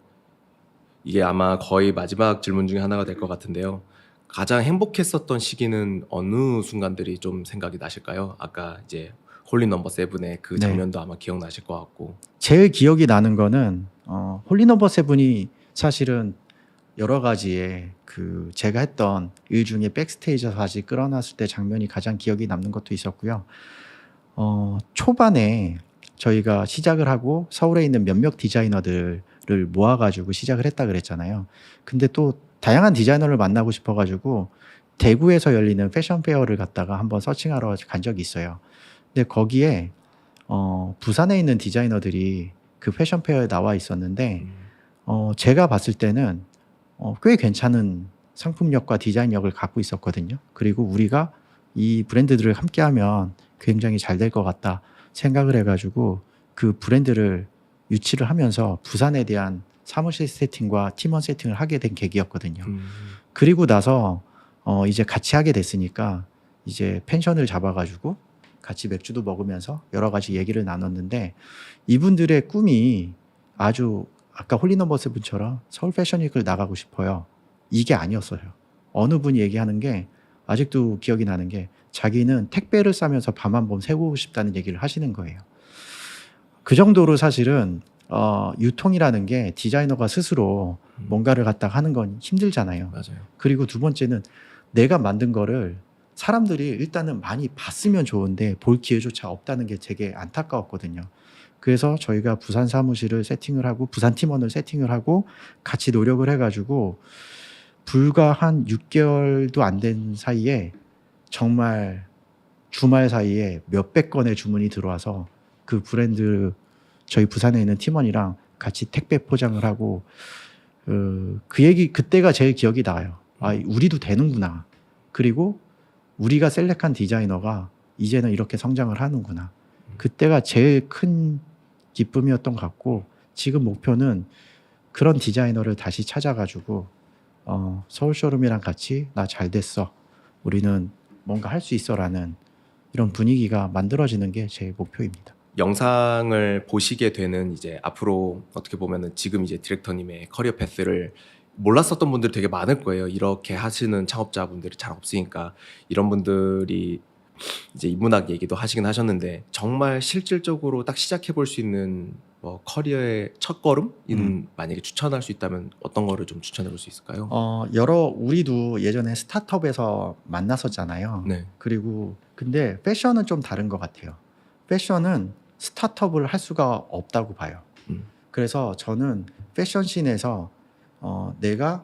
이게 아마 거의 마지막 질문 중에 하나가 될 것 같은데요. 가장 행복했었던 시기는 어느 순간들이 좀 생각이 나실까요? 아까 이제 홀리 넘버 세븐의 그 장면도 아마 기억나실 것 같고. 제일 기억이 나는 거는 홀리 넘버 세븐이 사실은 여러 가지의 그 제가 했던 일 중에 백스테이지에서 다시 끌어놨을 때 장면이 가장 기억이 남는 것도 있었고요. 초반에 저희가 시작을 하고 서울에 있는 몇몇 디자이너들을 디자이너를 모아가지고 시작을 했다 그랬잖아요. 근데 또 다양한 디자이너를 만나고 싶어가지고 대구에서 열리는 패션 페어를 갔다가 한번 서칭하러 간 적이 있어요. 근데 거기에 부산에 있는 디자이너들이 그 패션 페어에 나와 있었는데 제가 봤을 때는 꽤 괜찮은 상품력과 디자인력을 갖고 있었거든요. 그리고 우리가 이 브랜드들을 함께하면 굉장히 잘 될 것 같다 생각을 해가지고 그 브랜드를 유치를 하면서 부산에 대한 사무실 세팅과 팀원 세팅을 하게 된 계기였거든요. 그리고 나서 이제 같이 하게 됐으니까 이제 펜션을 잡아가지고 같이 맥주도 먹으면서 여러 가지 얘기를 나눴는데 이분들의 꿈이 아주 아까 홀리넘버스 분처럼 서울 패션위크를 나가고 싶어요. 이게 아니었어요. 어느 분이 얘기하는 게 아직도 기억이 나는 게 자기는 택배를 싸면서 밤 한 번 새고 싶다는 얘기를 하시는 거예요. 그 정도로 사실은 유통이라는 게 디자이너가 스스로 뭔가를 갖다가 하는 건 힘들잖아요. 맞아요. 그리고 두 번째는 내가 만든 거를 사람들이 일단은 많이 봤으면 좋은데 볼 기회조차 없다는 게 되게 안타까웠거든요. 그래서 저희가 부산 사무실을 세팅을 하고 부산 팀원을 세팅을 하고 같이 노력을 해가지고 불과 한 6개월도 안 된 사이에 정말 주말 사이에 몇백 건의 주문이 들어와서 그 브랜드 저희 부산에 있는 팀원이랑 같이 택배 포장을 하고 그 얘기 그때가 제일 기억이 나요. 아, 우리도 되는구나. 그리고 우리가 셀렉한 디자이너가 이제는 이렇게 성장을 하는구나. 그때가 제일 큰 기쁨이었던 것 같고 지금 목표는 그런 디자이너를 다시 찾아가지고 서울 쇼룸이랑 같이 나 잘 됐어. 우리는 뭔가 할 수 있어라는 이런 분위기가 만들어지는 게 제 목표입니다. 영상을 보시게 되는 이제 앞으로 어떻게 보면은 지금 이제 디렉터님의 커리어 패스를 몰랐었던 분들이 되게 많을 거예요. 이렇게 하시는 창업자분들이 잘 없으니까 이런 분들이 이제 인문학 얘기도 하시긴 하셨는데 정말 실질적으로 딱 시작해 볼 수 있는 뭐 커리어의 첫 걸음? 만약에 추천할 수 있다면 어떤 거를 좀 추천해 볼 수 있을까요? 우리도 예전에 스타트업에서 만났었잖아요. 네. 그리고 근데 패션은 좀 다른 것 같아요. 패션은 스타트업을 할 수가 없다고 봐요. 그래서 저는 패션씬에서 내가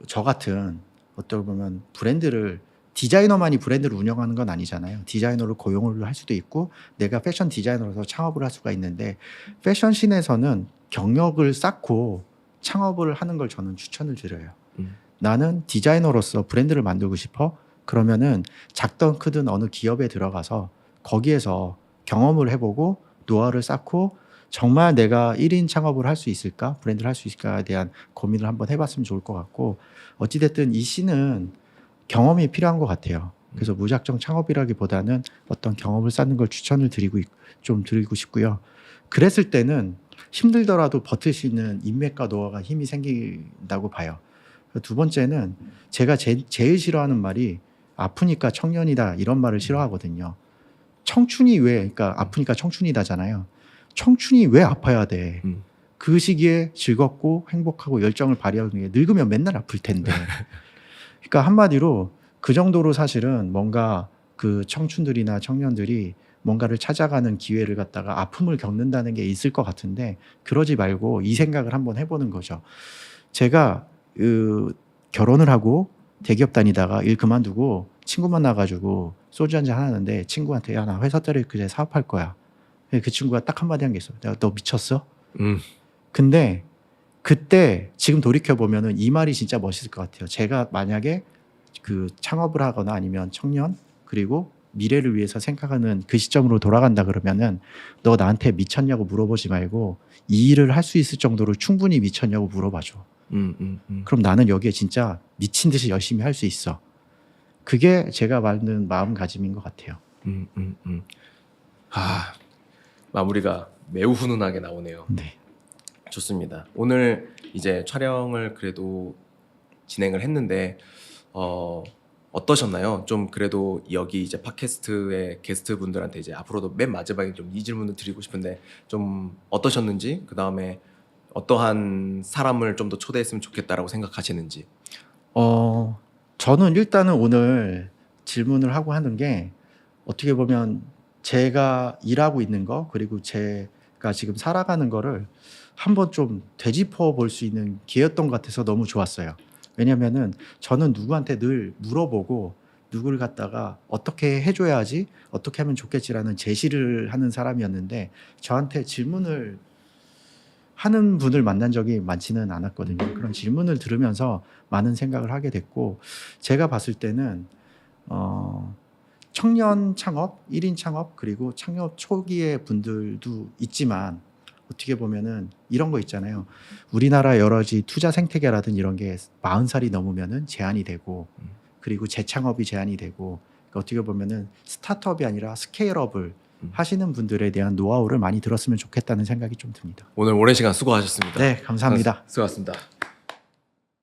저 같은 어떻게 보면 브랜드를 디자이너만이 브랜드를 운영하는 건 아니잖아요. 디자이너를 고용을 할 수도 있고 내가 패션 디자이너로서 창업을 할 수가 있는데 패션씬에서는 경력을 쌓고 창업을 하는 걸 저는 추천을 드려요. 나는 디자이너로서 브랜드를 만들고 싶어. 그러면은 작든 크든 어느 기업에 들어가서 거기에서 경험을 해보고 노하우를 쌓고 정말 내가 1인 창업을 할 수 있을까? 브랜드를 할 수 있을까에 대한 고민을 한번 해봤으면 좋을 것 같고 어찌됐든 이 시는 경험이 필요한 것 같아요. 그래서 무작정 창업이라기보다는 어떤 경험을 쌓는 걸 추천을 드리고 싶고요. 그랬을 때는 힘들더라도 버틸 수 있는 인맥과 노하우가 힘이 생긴다고 봐요. 두 번째는 제가 제일 싫어하는 말이 아프니까 청년이다 이런 말을 싫어하거든요. 청춘이 왜 그러니까 아프니까 청춘이다잖아요. 청춘이 왜 아파야 돼? 그 시기에 즐겁고 행복하고 열정을 발휘하는 게 늙으면 맨날 아플 텐데. 그러니까 한마디로 그 정도로 사실은 뭔가 그 청춘들이나 청년들이 뭔가를 찾아가는 기회를 갖다가 아픔을 겪는다는 게 있을 것 같은데 그러지 말고 이 생각을 한번 해보는 거죠. 제가 결혼을 하고 대기업 다니다가 일 그만두고 친구 만나가지고 소주 한잔 하는데 친구한테 야, 나 회사 때를 그제 사업할 거야. 그 친구가 딱 한마디 한 게 있어. 내가 너 미쳤어? 근데 그때 지금 돌이켜 보면은 이 말이 진짜 멋있을 것 같아요. 제가 만약에 그 창업을 하거나 아니면 청년 그리고 미래를 위해서 생각하는 그 시점으로 돌아간다 그러면은 너 나한테 미쳤냐고 물어보지 말고 이 일을 할 수 있을 정도로 충분히 미쳤냐고 물어봐줘. 그럼 나는 여기에 진짜 미친 듯이 열심히 할 수 있어. 그게 제가 만든 마음가짐인 것 같아요. 마무리가 매우 훈훈하게 나오네요. 네. 좋습니다. 오늘 이제 촬영을 그래도 진행을 했는데 어떠셨나요? 좀 그래도 여기 이제 팟캐스트의 게스트 분들한테 이제 앞으로도 맨 마지막에 좀 이 질문을 드리고 싶은데 좀 어떠셨는지 그 다음에 어떠한 사람을 좀 더 초대했으면 좋겠다라고 생각하시는지. 저는 일단은 오늘 질문을 하고 하는 게 어떻게 보면 제가 일하고 있는 거 그리고 제가 지금 살아가는 거를 한번 좀 되짚어 볼 수 있는 기회였던 것 같아서 너무 좋았어요. 왜냐면은 저는 누구한테 늘 물어보고 누구를 갖다가 어떻게 해줘야지, 어떻게 하면 좋겠지라는 제시를 하는 사람이었는데 저한테 질문을 하는 분을 만난 적이 많지는 않았거든요. 그런 질문을 들으면서 많은 생각을 하게 됐고, 제가 봤을 때는 청년 창업, 1인 창업, 그리고 창업 초기의 분들도 있지만 어떻게 보면은 이런 거 있잖아요. 우리나라 여러 가지 투자 생태계라든 이런 게 40살이 넘으면은 제한이 되고, 그리고 재창업이 제한이 되고, 그러니까 어떻게 보면은 스타트업이 아니라 스케일업을 하시는 분들에 대한 노하우를 많이 들었으면 좋겠다는 생각이 좀 듭니다. 오늘 오랜 시간 수고하셨습니다. 네, 감사합니다. 수고하셨습니다.